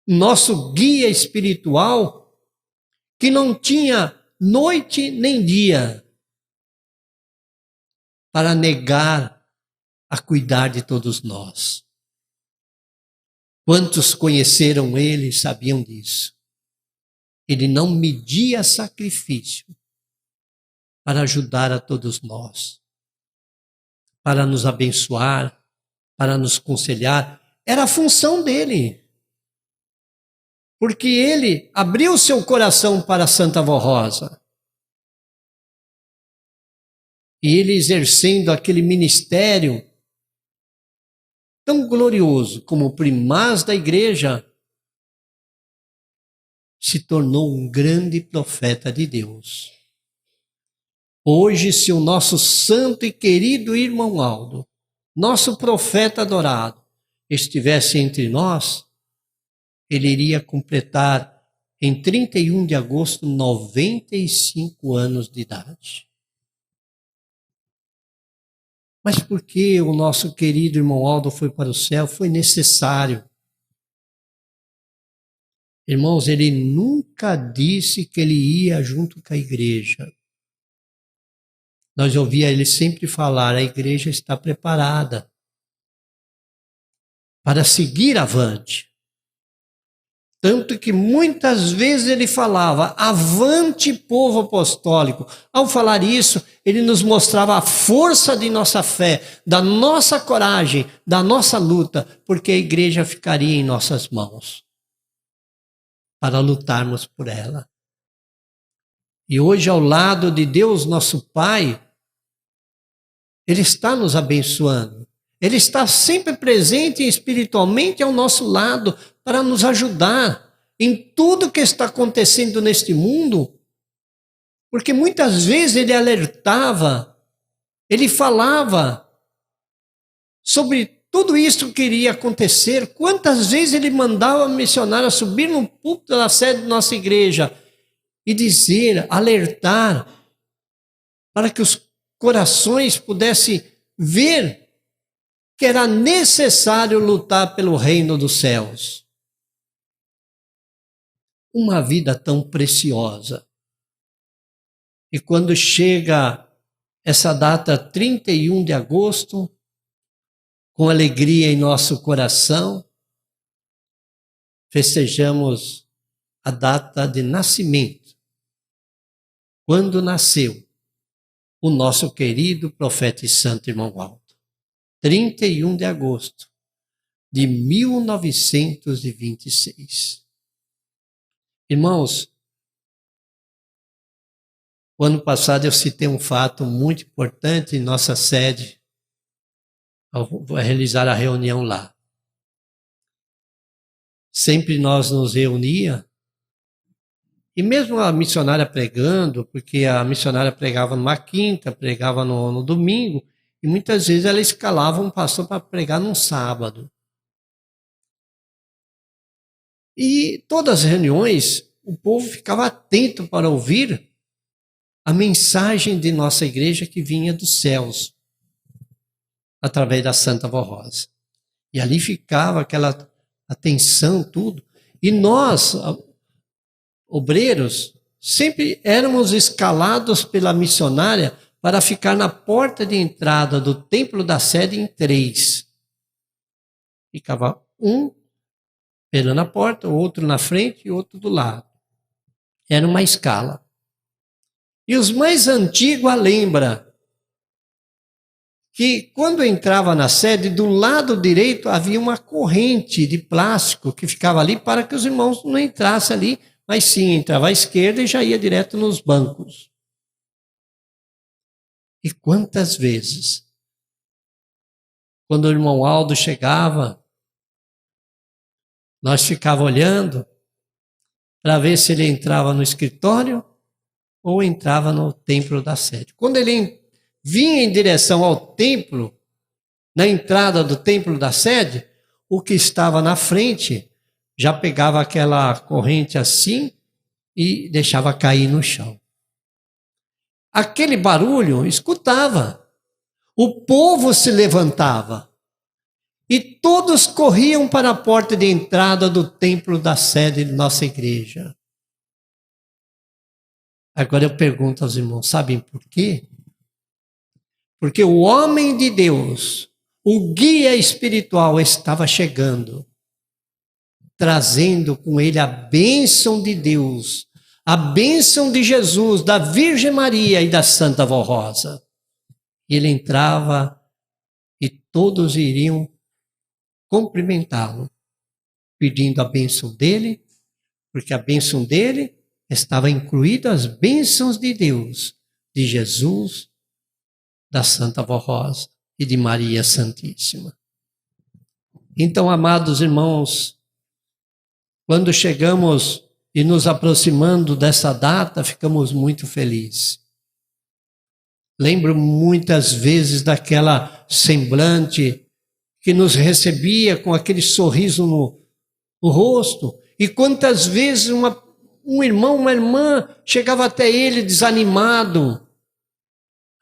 nosso guia espiritual, que não tinha noite nem dia para negar a cuidar de todos nós. Quantos conheceram ele sabiam disso. Ele não media sacrifício para ajudar a todos nós, para nos abençoar, para nos conselhar. Era a função dele. Porque ele abriu seu coração para Santa Vó Rosa. E ele exercendo aquele ministério tão glorioso como primaz da igreja, se tornou um grande profeta de Deus. Hoje, se o nosso santo e querido irmão Aldo, nosso profeta adorado, estivesse entre nós, ele iria completar em 31 de agosto 95 anos de idade. Mas por que o nosso querido irmão Aldo foi para o céu? Foi necessário. Irmãos, ele nunca disse que ele ia junto com a igreja. Nós ouvia ele sempre falar, a igreja está preparada para seguir avante. Tanto que muitas vezes ele falava, avante povo apostólico. Ao falar isso, ele nos mostrava a força de nossa fé, da nossa coragem, da nossa luta, porque a igreja ficaria em nossas mãos para lutarmos por ela. E hoje, ao lado de Deus, nosso Pai, Ele está nos abençoando. Ele está sempre presente espiritualmente ao nosso lado para nos ajudar em tudo que está acontecendo neste mundo. Porque muitas vezes Ele alertava, Ele falava sobre tudo isso que iria acontecer. Quantas vezes Ele mandava a missionária subir no púlpito da sede da nossa igreja e dizer, alertar, para que os corações pudessem ver que era necessário lutar pelo reino dos céus. Uma vida tão preciosa. E quando chega essa data 31 de agosto, com alegria em nosso coração, festejamos a data de nascimento. Quando nasceu o nosso querido profeta e santo irmão Aldo. 31 de agosto de 1926. Irmãos, o ano passado eu citei um fato muito importante em nossa sede, ao realizar a reunião lá. Sempre nós nos reunia, e mesmo a missionária pregando, porque a missionária pregava numa quinta, pregava no domingo, e muitas vezes ela escalava um pastor para pregar num sábado. E todas as reuniões, o povo ficava atento para ouvir a mensagem de nossa igreja que vinha dos céus, através da Santa Vó Rosa. E ali ficava aquela atenção, tudo. E nós, obreiros, sempre éramos escalados pela missionária para ficar na porta de entrada do templo da sede em 3. Ficava um esperando a porta, outro na frente e outro do lado. Era uma escala. E os mais antigos a lembra que quando entrava na sede, do lado direito havia uma corrente de plástico que ficava ali para que os irmãos não entrassem ali, mas sim entrava à esquerda e já ia direto nos bancos. E quantas vezes, quando o irmão Aldo chegava, nós ficávamos olhando para ver se ele entrava no escritório ou entrava no templo da sede. Quando ele vinha em direção ao templo, na entrada do templo da sede, o que estava na frente já pegava aquela corrente assim e deixava cair no chão. Aquele barulho escutava. O povo se levantava e todos corriam para a porta de entrada do templo da sede de nossa igreja. Agora eu pergunto aos irmãos, sabem por quê? Porque o homem de Deus, o guia espiritual, estava chegando, trazendo com ele a bênção de Deus, a bênção de Jesus, da Virgem Maria e da Santa Vó Rosa. E ele entrava e todos iriam cumprimentá-lo, pedindo a bênção dele, porque a bênção dele estava incluída as bênçãos de Deus, de Jesus, da Santa Vó Rosa e de Maria Santíssima. Então, amados irmãos, quando chegamos e nos aproximando dessa data, ficamos muito felizes. Lembro muitas vezes daquela semblante que nos recebia com aquele sorriso no rosto, e quantas vezes um irmão, uma irmã chegava até ele desanimado,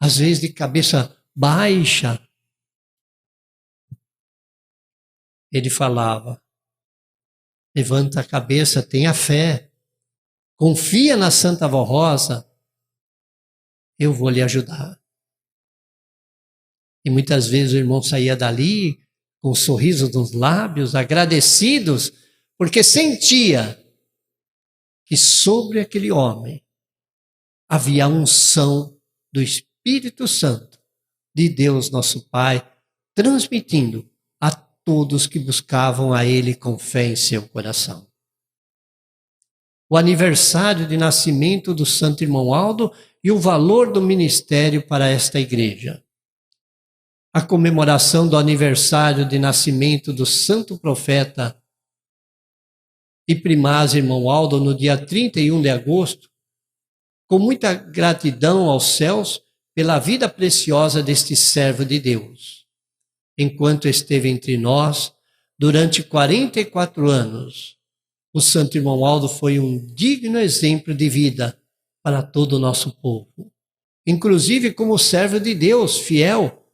às vezes de cabeça baixa. Ele falava: levanta a cabeça, tenha fé, confia na Santa Vó Rosa, eu vou lhe ajudar. E muitas vezes o irmão saía dali com um sorriso nos lábios, agradecidos, porque sentia que sobre aquele homem havia a unção do Espírito Santo, de Deus nosso Pai, transmitindo a todos que buscavam a Ele com fé em seu coração. O aniversário de nascimento do Santo Irmão Aldo e o valor do ministério para esta igreja. A comemoração do aniversário de nascimento do Santo Profeta e Primaz Irmão Aldo no dia 31 de agosto, com muita gratidão aos céus pela vida preciosa deste servo de Deus. Enquanto esteve entre nós, durante 44 anos, o Santo Irmão Aldo foi um digno exemplo de vida para todo o nosso povo. Inclusive como servo de Deus, fiel,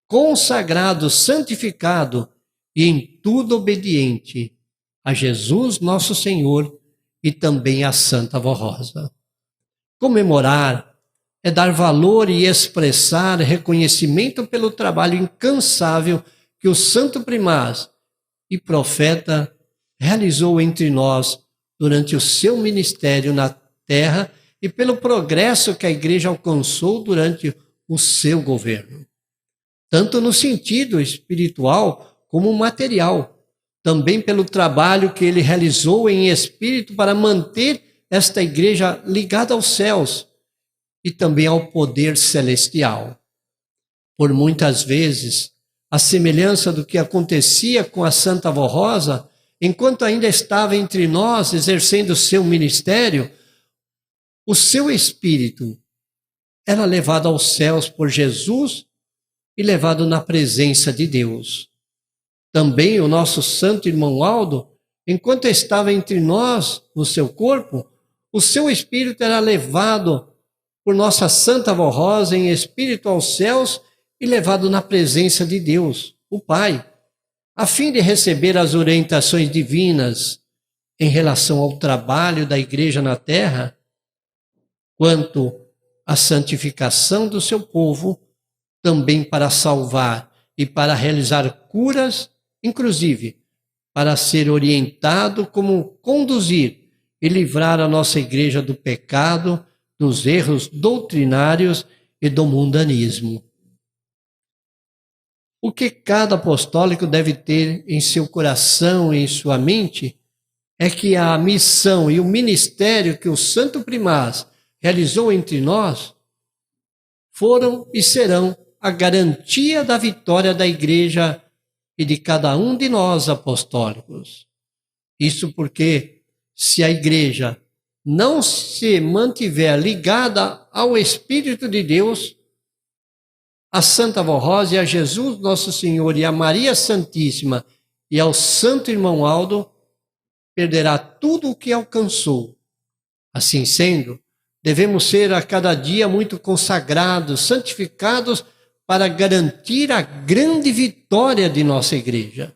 consagrado, santificado e em tudo obediente a Jesus nosso Senhor e também a Santa Vó Rosa. Comemorar é dar valor e expressar reconhecimento pelo trabalho incansável que o Santo Primaz e Profeta realizou entre nós durante o seu ministério na terra e pelo progresso que a igreja alcançou durante o seu governo, tanto no sentido espiritual como material, também pelo trabalho que ele realizou em espírito para manter esta igreja ligada aos céus e também ao poder celestial. Por muitas vezes, a semelhança do que acontecia com a Santa Vó Rosa, enquanto ainda estava entre nós exercendo o seu ministério, o seu espírito era levado aos céus por Jesus e levado na presença de Deus. Também o nosso Santo Irmão Aldo, enquanto estava entre nós no seu corpo, o seu espírito era levado por nossa Santa Vó Rosa em espírito aos céus e levado na presença de Deus, o Pai, a fim de receber as orientações divinas em relação ao trabalho da igreja na terra, quanto à santificação do seu povo, também para salvar e para realizar curas, inclusive para ser orientado como conduzir e livrar a nossa igreja do pecado, dos erros doutrinários e do mundanismo. O que cada apostólico deve ter em seu coração e em sua mente é que a missão e o ministério que o Santo Primaz realizou entre nós foram e serão a garantia da vitória da Igreja e de cada um de nós apostólicos. Isso porque, se a Igreja não se mantiver ligada ao Espírito de Deus, a Santa Vó Rosa e a Jesus Nosso Senhor e a Maria Santíssima e ao Santo Irmão Aldo, perderá tudo o que alcançou. Assim sendo, devemos ser a cada dia muito consagrados, santificados, para garantir a grande vitória de nossa Igreja.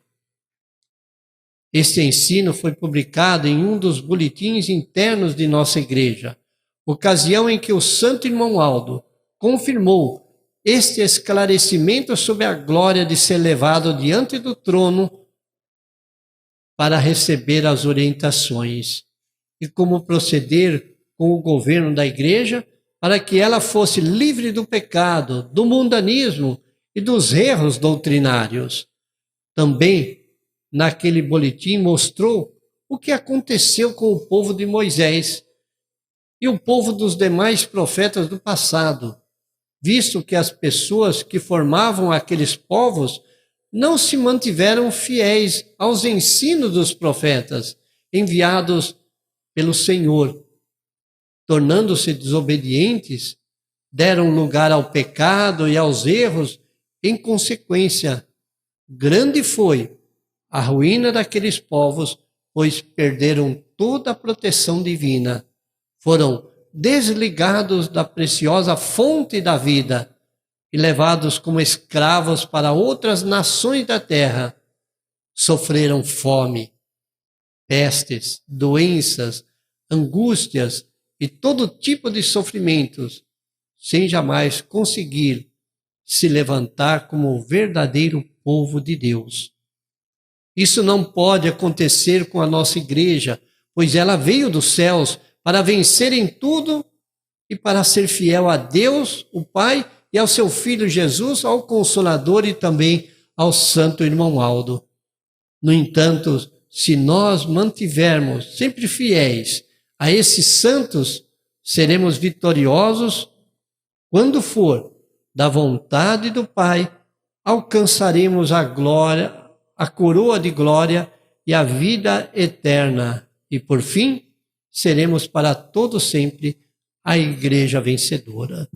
Este ensino foi publicado em um dos boletins internos de nossa Igreja, ocasião em que o Santo Irmão Aldo confirmou este esclarecimento sobre a glória de ser levado diante do trono para receber as orientações e como proceder com o governo da Igreja para que ela fosse livre do pecado, do mundanismo e dos erros doutrinários. Também, naquele boletim, mostrou o que aconteceu com o povo de Moisés e o povo dos demais profetas do passado, visto que as pessoas que formavam aqueles povos não se mantiveram fiéis aos ensinos dos profetas enviados pelo Senhor. Tornando-se desobedientes, deram lugar ao pecado e aos erros. Em consequência, grande foi a ruína daqueles povos, pois perderam toda a proteção divina. Foram desligados da preciosa fonte da vida e levados como escravos para outras nações da terra. Sofreram fome, pestes, doenças, angústias e todo tipo de sofrimentos, sem jamais conseguir se levantar como o verdadeiro povo de Deus. Isso não pode acontecer com a nossa Igreja, pois ela veio dos céus para vencer em tudo e para ser fiel a Deus, o Pai, e ao seu Filho Jesus, ao Consolador e também ao Santo Irmão Aldo. No entanto, se nós mantivermos sempre fiéis a esses santos, seremos vitoriosos. Quando for da vontade do Pai, alcançaremos a glória, a coroa de glória e a vida eterna. E por fim, seremos para todo sempre a Igreja vencedora.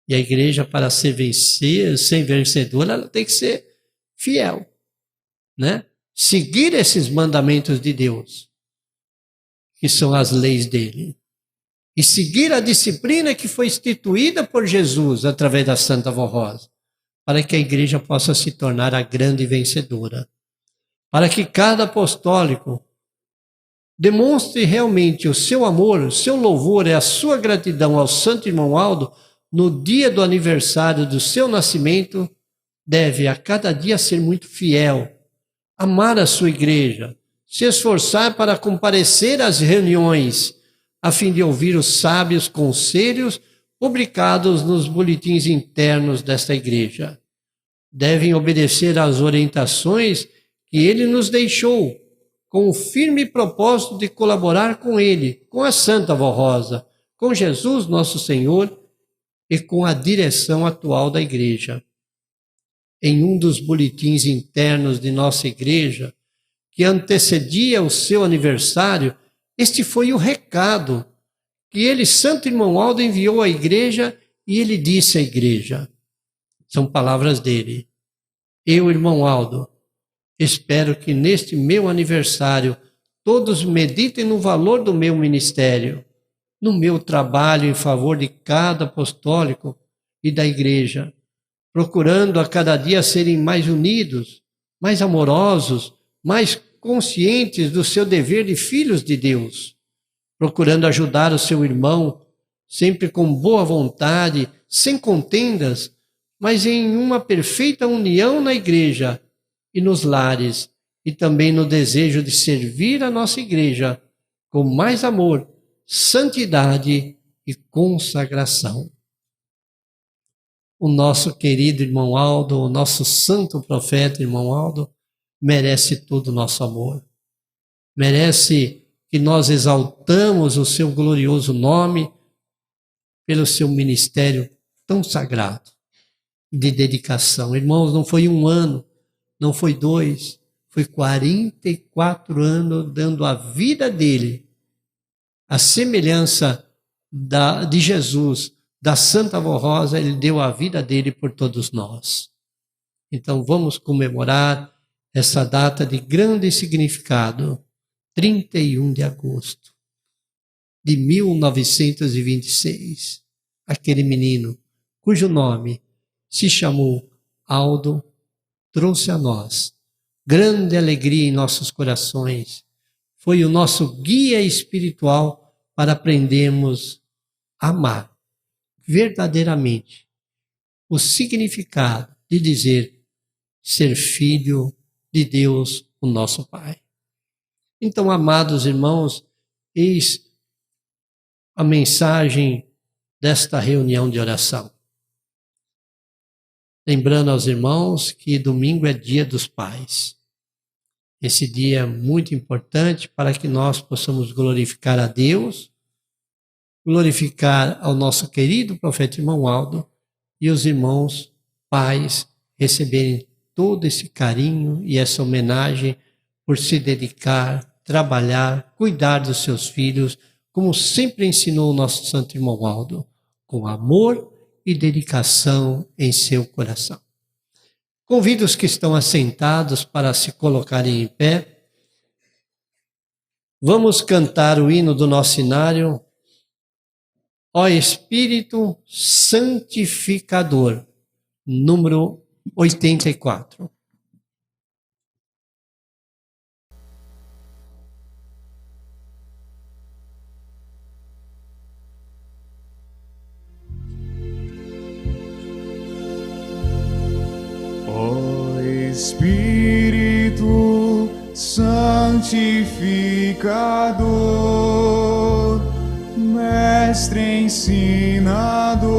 E a Igreja, para ser vencedora, ela tem que ser fiel, né? Seguir esses mandamentos de Deus, que são as leis dele. E seguir a disciplina que foi instituída por Jesus através da Santa Vó Rosa, para que a Igreja possa se tornar a grande vencedora. Para que cada apostólico demonstre realmente o seu amor, o seu louvor e a sua gratidão ao Santo Irmão Aldo no dia do aniversário do seu nascimento, deve a cada dia ser muito fiel, amar a sua Igreja, se esforçar para comparecer às reuniões, a fim de ouvir os sábios conselhos publicados nos boletins internos desta Igreja. Devem obedecer às orientações que ele nos deixou, com o firme propósito de colaborar com ele, com a Santa Vó Rosa, com Jesus Nosso Senhor e com a direção atual da Igreja. Em um dos boletins internos de nossa Igreja, que antecedia o seu aniversário, este foi o recado que ele, Santo Irmão Aldo, enviou à Igreja, e ele disse à Igreja, são palavras dele: eu, Irmão Aldo, espero que neste meu aniversário todos meditem no valor do meu ministério, no meu trabalho em favor de cada apostólico e da Igreja, procurando a cada dia serem mais unidos, mais amorosos, mais conscientes do seu dever de filhos de Deus, procurando ajudar o seu irmão, sempre com boa vontade, sem contendas, mas em uma perfeita união na Igreja e nos lares, e também no desejo de servir a nossa Igreja com mais amor, santidade e consagração. O nosso querido irmão Aldo, o nosso santo profeta irmão Aldo, merece todo o nosso amor. Merece que nós exaltamos o seu glorioso nome pelo seu ministério tão sagrado de dedicação. Irmãos, não foi 1 ano, não foi 2, foi 44 anos dando a vida dele, a semelhança de Jesus, da Santa Avó Rosa, ele deu a vida dele por todos nós. Então vamos comemorar essa data de grande significado, 31 de agosto de 1926. Aquele menino cujo nome se chamou Aldo trouxe a nós grande alegria em nossos corações. Foi o nosso guia espiritual para aprendermos a amar verdadeiramente o significado de dizer ser filho de Deus, o nosso Pai. Então, amados irmãos, eis a mensagem desta reunião de oração. Lembrando aos irmãos que domingo é dia dos pais. Esse dia é muito importante para que nós possamos glorificar a Deus, glorificar ao nosso querido profeta irmão Aldo e os irmãos pais receberem todo esse carinho e essa homenagem por se dedicar, trabalhar, cuidar dos seus filhos, como sempre ensinou o nosso santo irmão Aldo, com amor e dedicação em seu coração. Convido os que estão assentados para se colocarem em pé. Vamos cantar o hino do nosso inário, Ó Espírito Santificador, número 84. Ó Espírito Santificador, Mestre ensinador,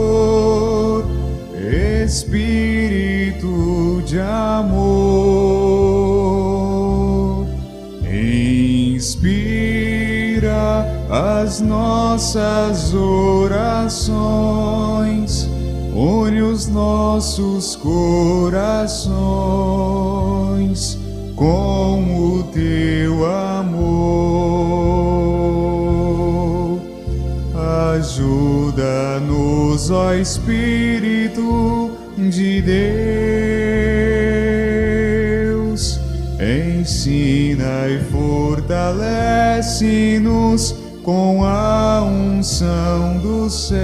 Espírito de amor, inspira as nossas orações, une os nossos corações com o teu amor. Ajuda-nos, ó Espírito de Deus, ensina e fortalece-nos com a unção dos céus.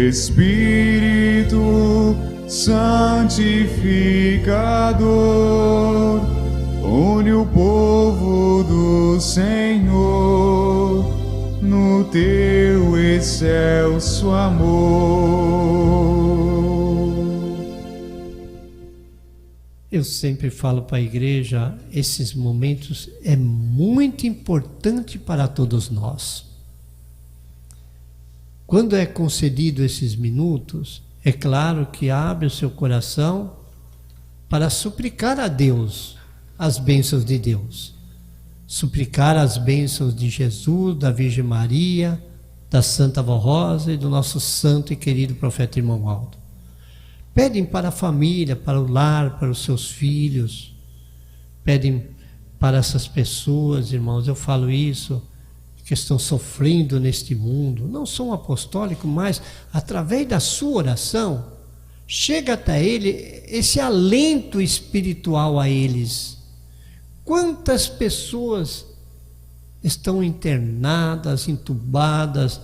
Espírito Santificador, une o povo do Senhor no teu excelso amor. Eu sempre falo para a igreja, esses momentos é muito importante para todos nós. Quando é concedido esses minutos, é claro que abre o seu coração para suplicar a Deus as bênçãos de Deus. Suplicar as bênçãos de Jesus, da Virgem Maria, da Santa Avó Rosa e do nosso santo e querido profeta irmão Aldo. Pedem para a família, para o lar, para os seus filhos. Pedem para essas pessoas, irmãos, eu falo isso, que estão sofrendo neste mundo. Não sou um apostólico, mas através da sua oração, chega até ele esse alento espiritual a eles. Quantas pessoas estão internadas, entubadas,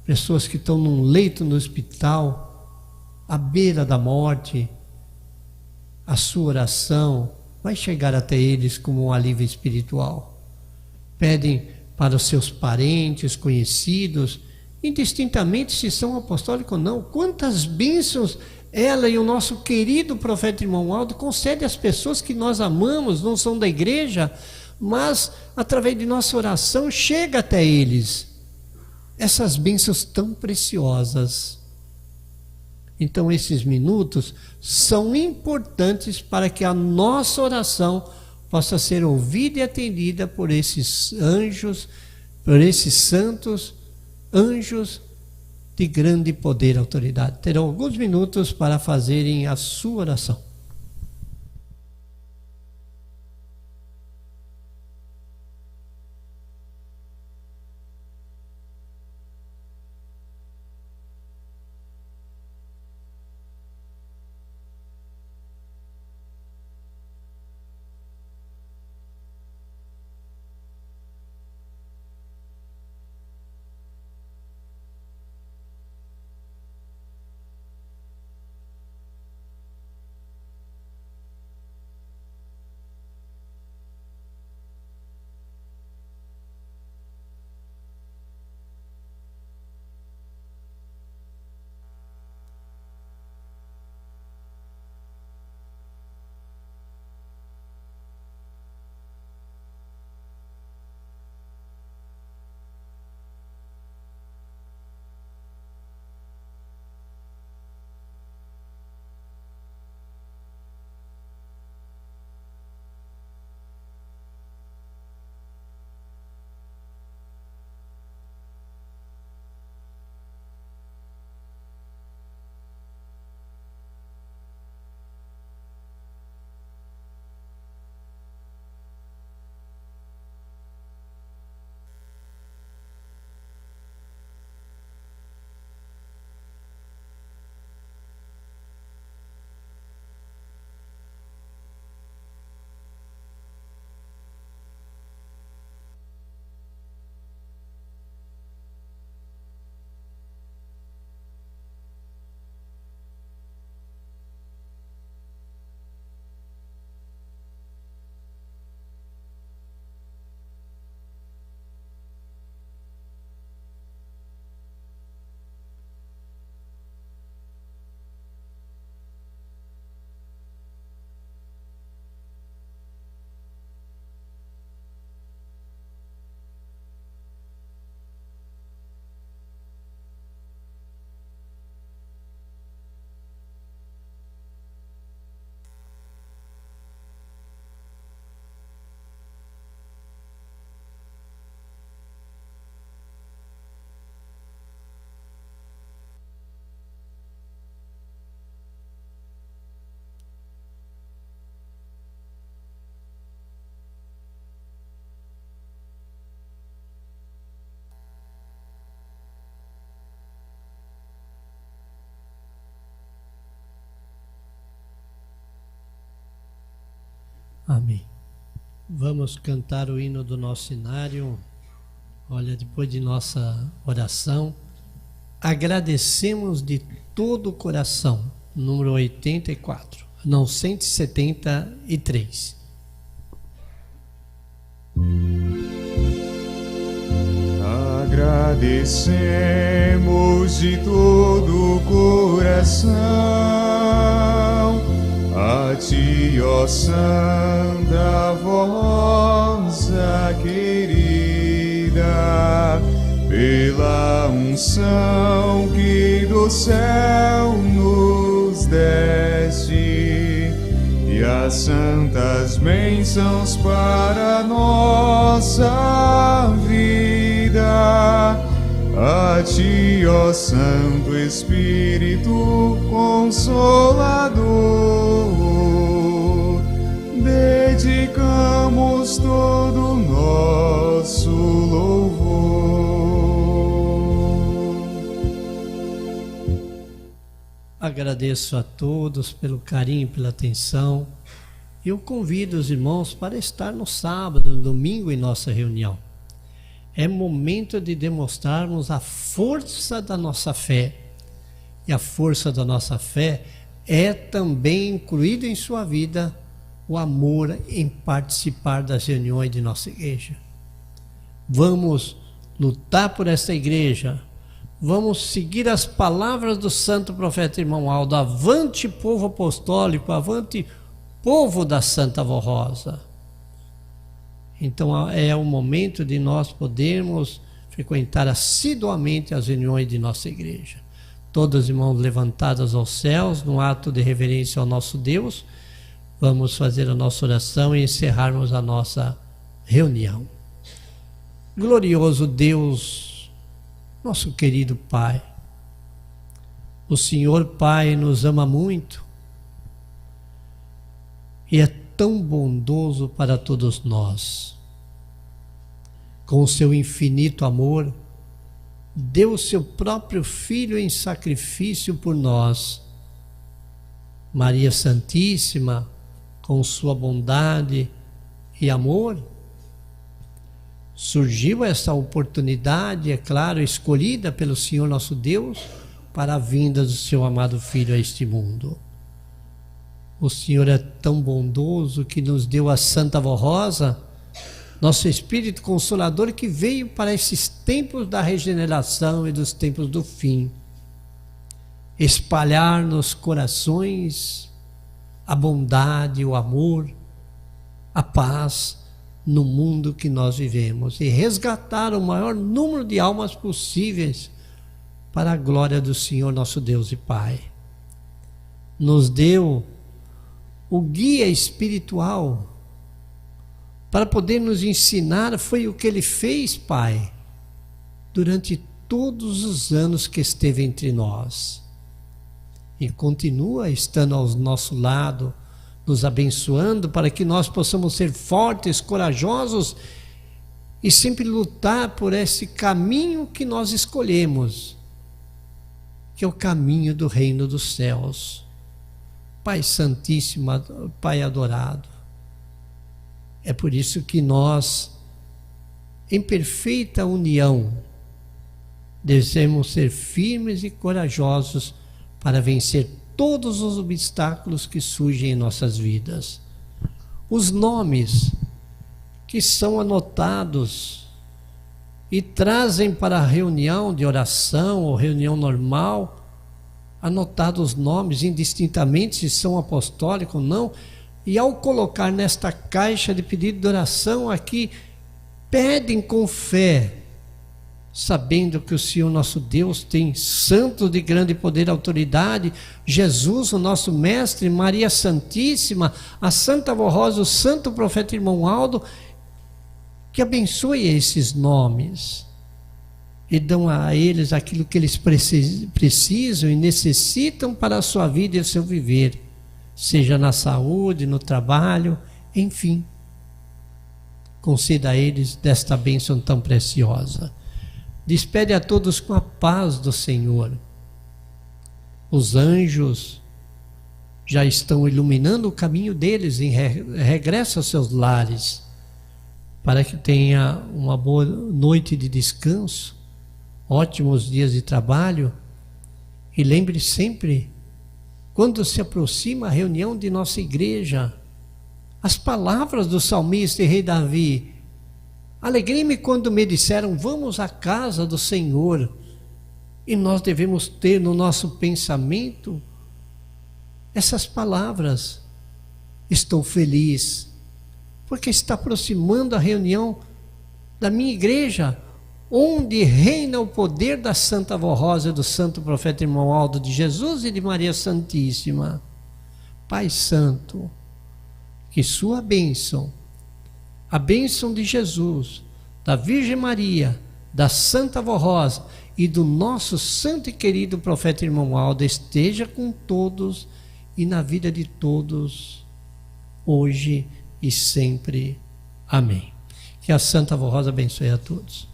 pessoas que estão num leito no hospital, à beira da morte. A sua oração vai chegar até eles como um alívio espiritual. Pedem para os seus parentes, conhecidos, indistintamente se são apostólicos ou não. Quantas bênçãos ela e o nosso querido profeta irmão Aldo concede às pessoas que nós amamos, não são da igreja, mas através de nossa oração chega até eles essas bênçãos tão preciosas. Então esses minutos são importantes para que a nossa oração possa ser ouvida e atendida por esses anjos, por esses santos anjos de grande poder e autoridade. Terão alguns minutos para fazerem a sua oração. Amém. Vamos cantar o hino do nosso cenário. Olha, depois de nossa oração, agradecemos de todo o coração. Número 84, não, 173. Agradecemos de todo o coração a Ti, ó Santa Vossa querida, pela unção que do céu nos deste e as santas bênçãos para nossa vida. A Ti, ó Santo Espírito Consolador, dedicamos todo o nosso louvor. Agradeço a todos pelo carinho e pela atenção. Eu convido os irmãos para estar no sábado, no domingo em nossa reunião. É momento de demonstrarmos a força da nossa fé. E a força da nossa fé é também incluído em sua vida o amor em participar das reuniões de nossa igreja. Vamos lutar por esta igreja. Vamos seguir as palavras do santo profeta irmão Aldo. Avante, povo apostólico, avante, povo da Santa Vó Rosa. Então é o momento de nós podermos frequentar assiduamente as reuniões de nossa igreja. Todas as mãos levantadas aos céus, no ato de reverência ao nosso Deus, vamos fazer a nossa oração e encerrarmos a nossa reunião. Glorioso Deus, nosso querido Pai, o Senhor Pai nos ama muito e é tão bondoso para todos nós. Com o seu infinito amor, deu o seu próprio Filho em sacrifício por nós. Maria Santíssima, com sua bondade e amor, surgiu essa oportunidade, é claro, escolhida pelo Senhor nosso Deus, para a vinda do seu amado Filho a este mundo. O Senhor é tão bondoso que nos deu a Santa Vó Rosa, nosso Espírito Consolador, que veio para esses tempos da regeneração e dos tempos do fim, espalhar nos corações a bondade, o amor, a paz no mundo que nós vivemos e resgatar o maior número de almas possíveis para a glória do Senhor nosso Deus e Pai. Nos deu o guia espiritual para poder nos ensinar. Foi o que Ele fez, Pai, durante todos os anos que esteve entre nós. E continua estando ao nosso lado, nos abençoando para que nós possamos ser fortes, corajosos e sempre lutar por esse caminho que nós escolhemos, que é o caminho do reino dos céus. Pai Santíssimo, Pai adorado, é por isso que nós, em perfeita união, devemos ser firmes e corajosos para vencer todos os obstáculos que surgem em nossas vidas. Os nomes que são anotados e trazem para a reunião de oração ou reunião normal, anotados os nomes indistintamente se são apostólicos ou não, e ao colocar nesta caixa de pedido de oração aqui, pedem com fé, sabendo que o Senhor nosso Deus tem santos de grande poder e autoridade, Jesus, o nosso mestre, Maria Santíssima, a Santa Vó Rosa, o santo profeta irmão Aldo, que abençoe esses nomes e dão a eles aquilo que eles precisam e necessitam para a sua vida e o seu viver, seja na saúde, no trabalho, enfim. Conceda a eles desta bênção tão preciosa. Despede a todos com a paz do Senhor. Os anjos já estão iluminando o caminho deles em regresso aos seus lares, para que tenha uma boa noite de descanso, ótimos dias de trabalho, e lembre sempre, quando se aproxima a reunião de nossa igreja, as palavras do salmista e rei Davi: alegrei-me quando me disseram, vamos à casa do Senhor. E nós devemos ter no nosso pensamento essas palavras: estou feliz, porque está aproximando a reunião da minha igreja, onde reina o poder da Santa Vó Rosa, do santo profeta irmão Aldo, de Jesus e de Maria Santíssima. Pai Santo, que sua bênção, a bênção de Jesus, da Virgem Maria, da Santa Vó Rosa e do nosso santo e querido profeta irmão Aldo esteja com todos e na vida de todos, hoje e sempre. Amém. Que a Santa Vó Rosa abençoe a todos.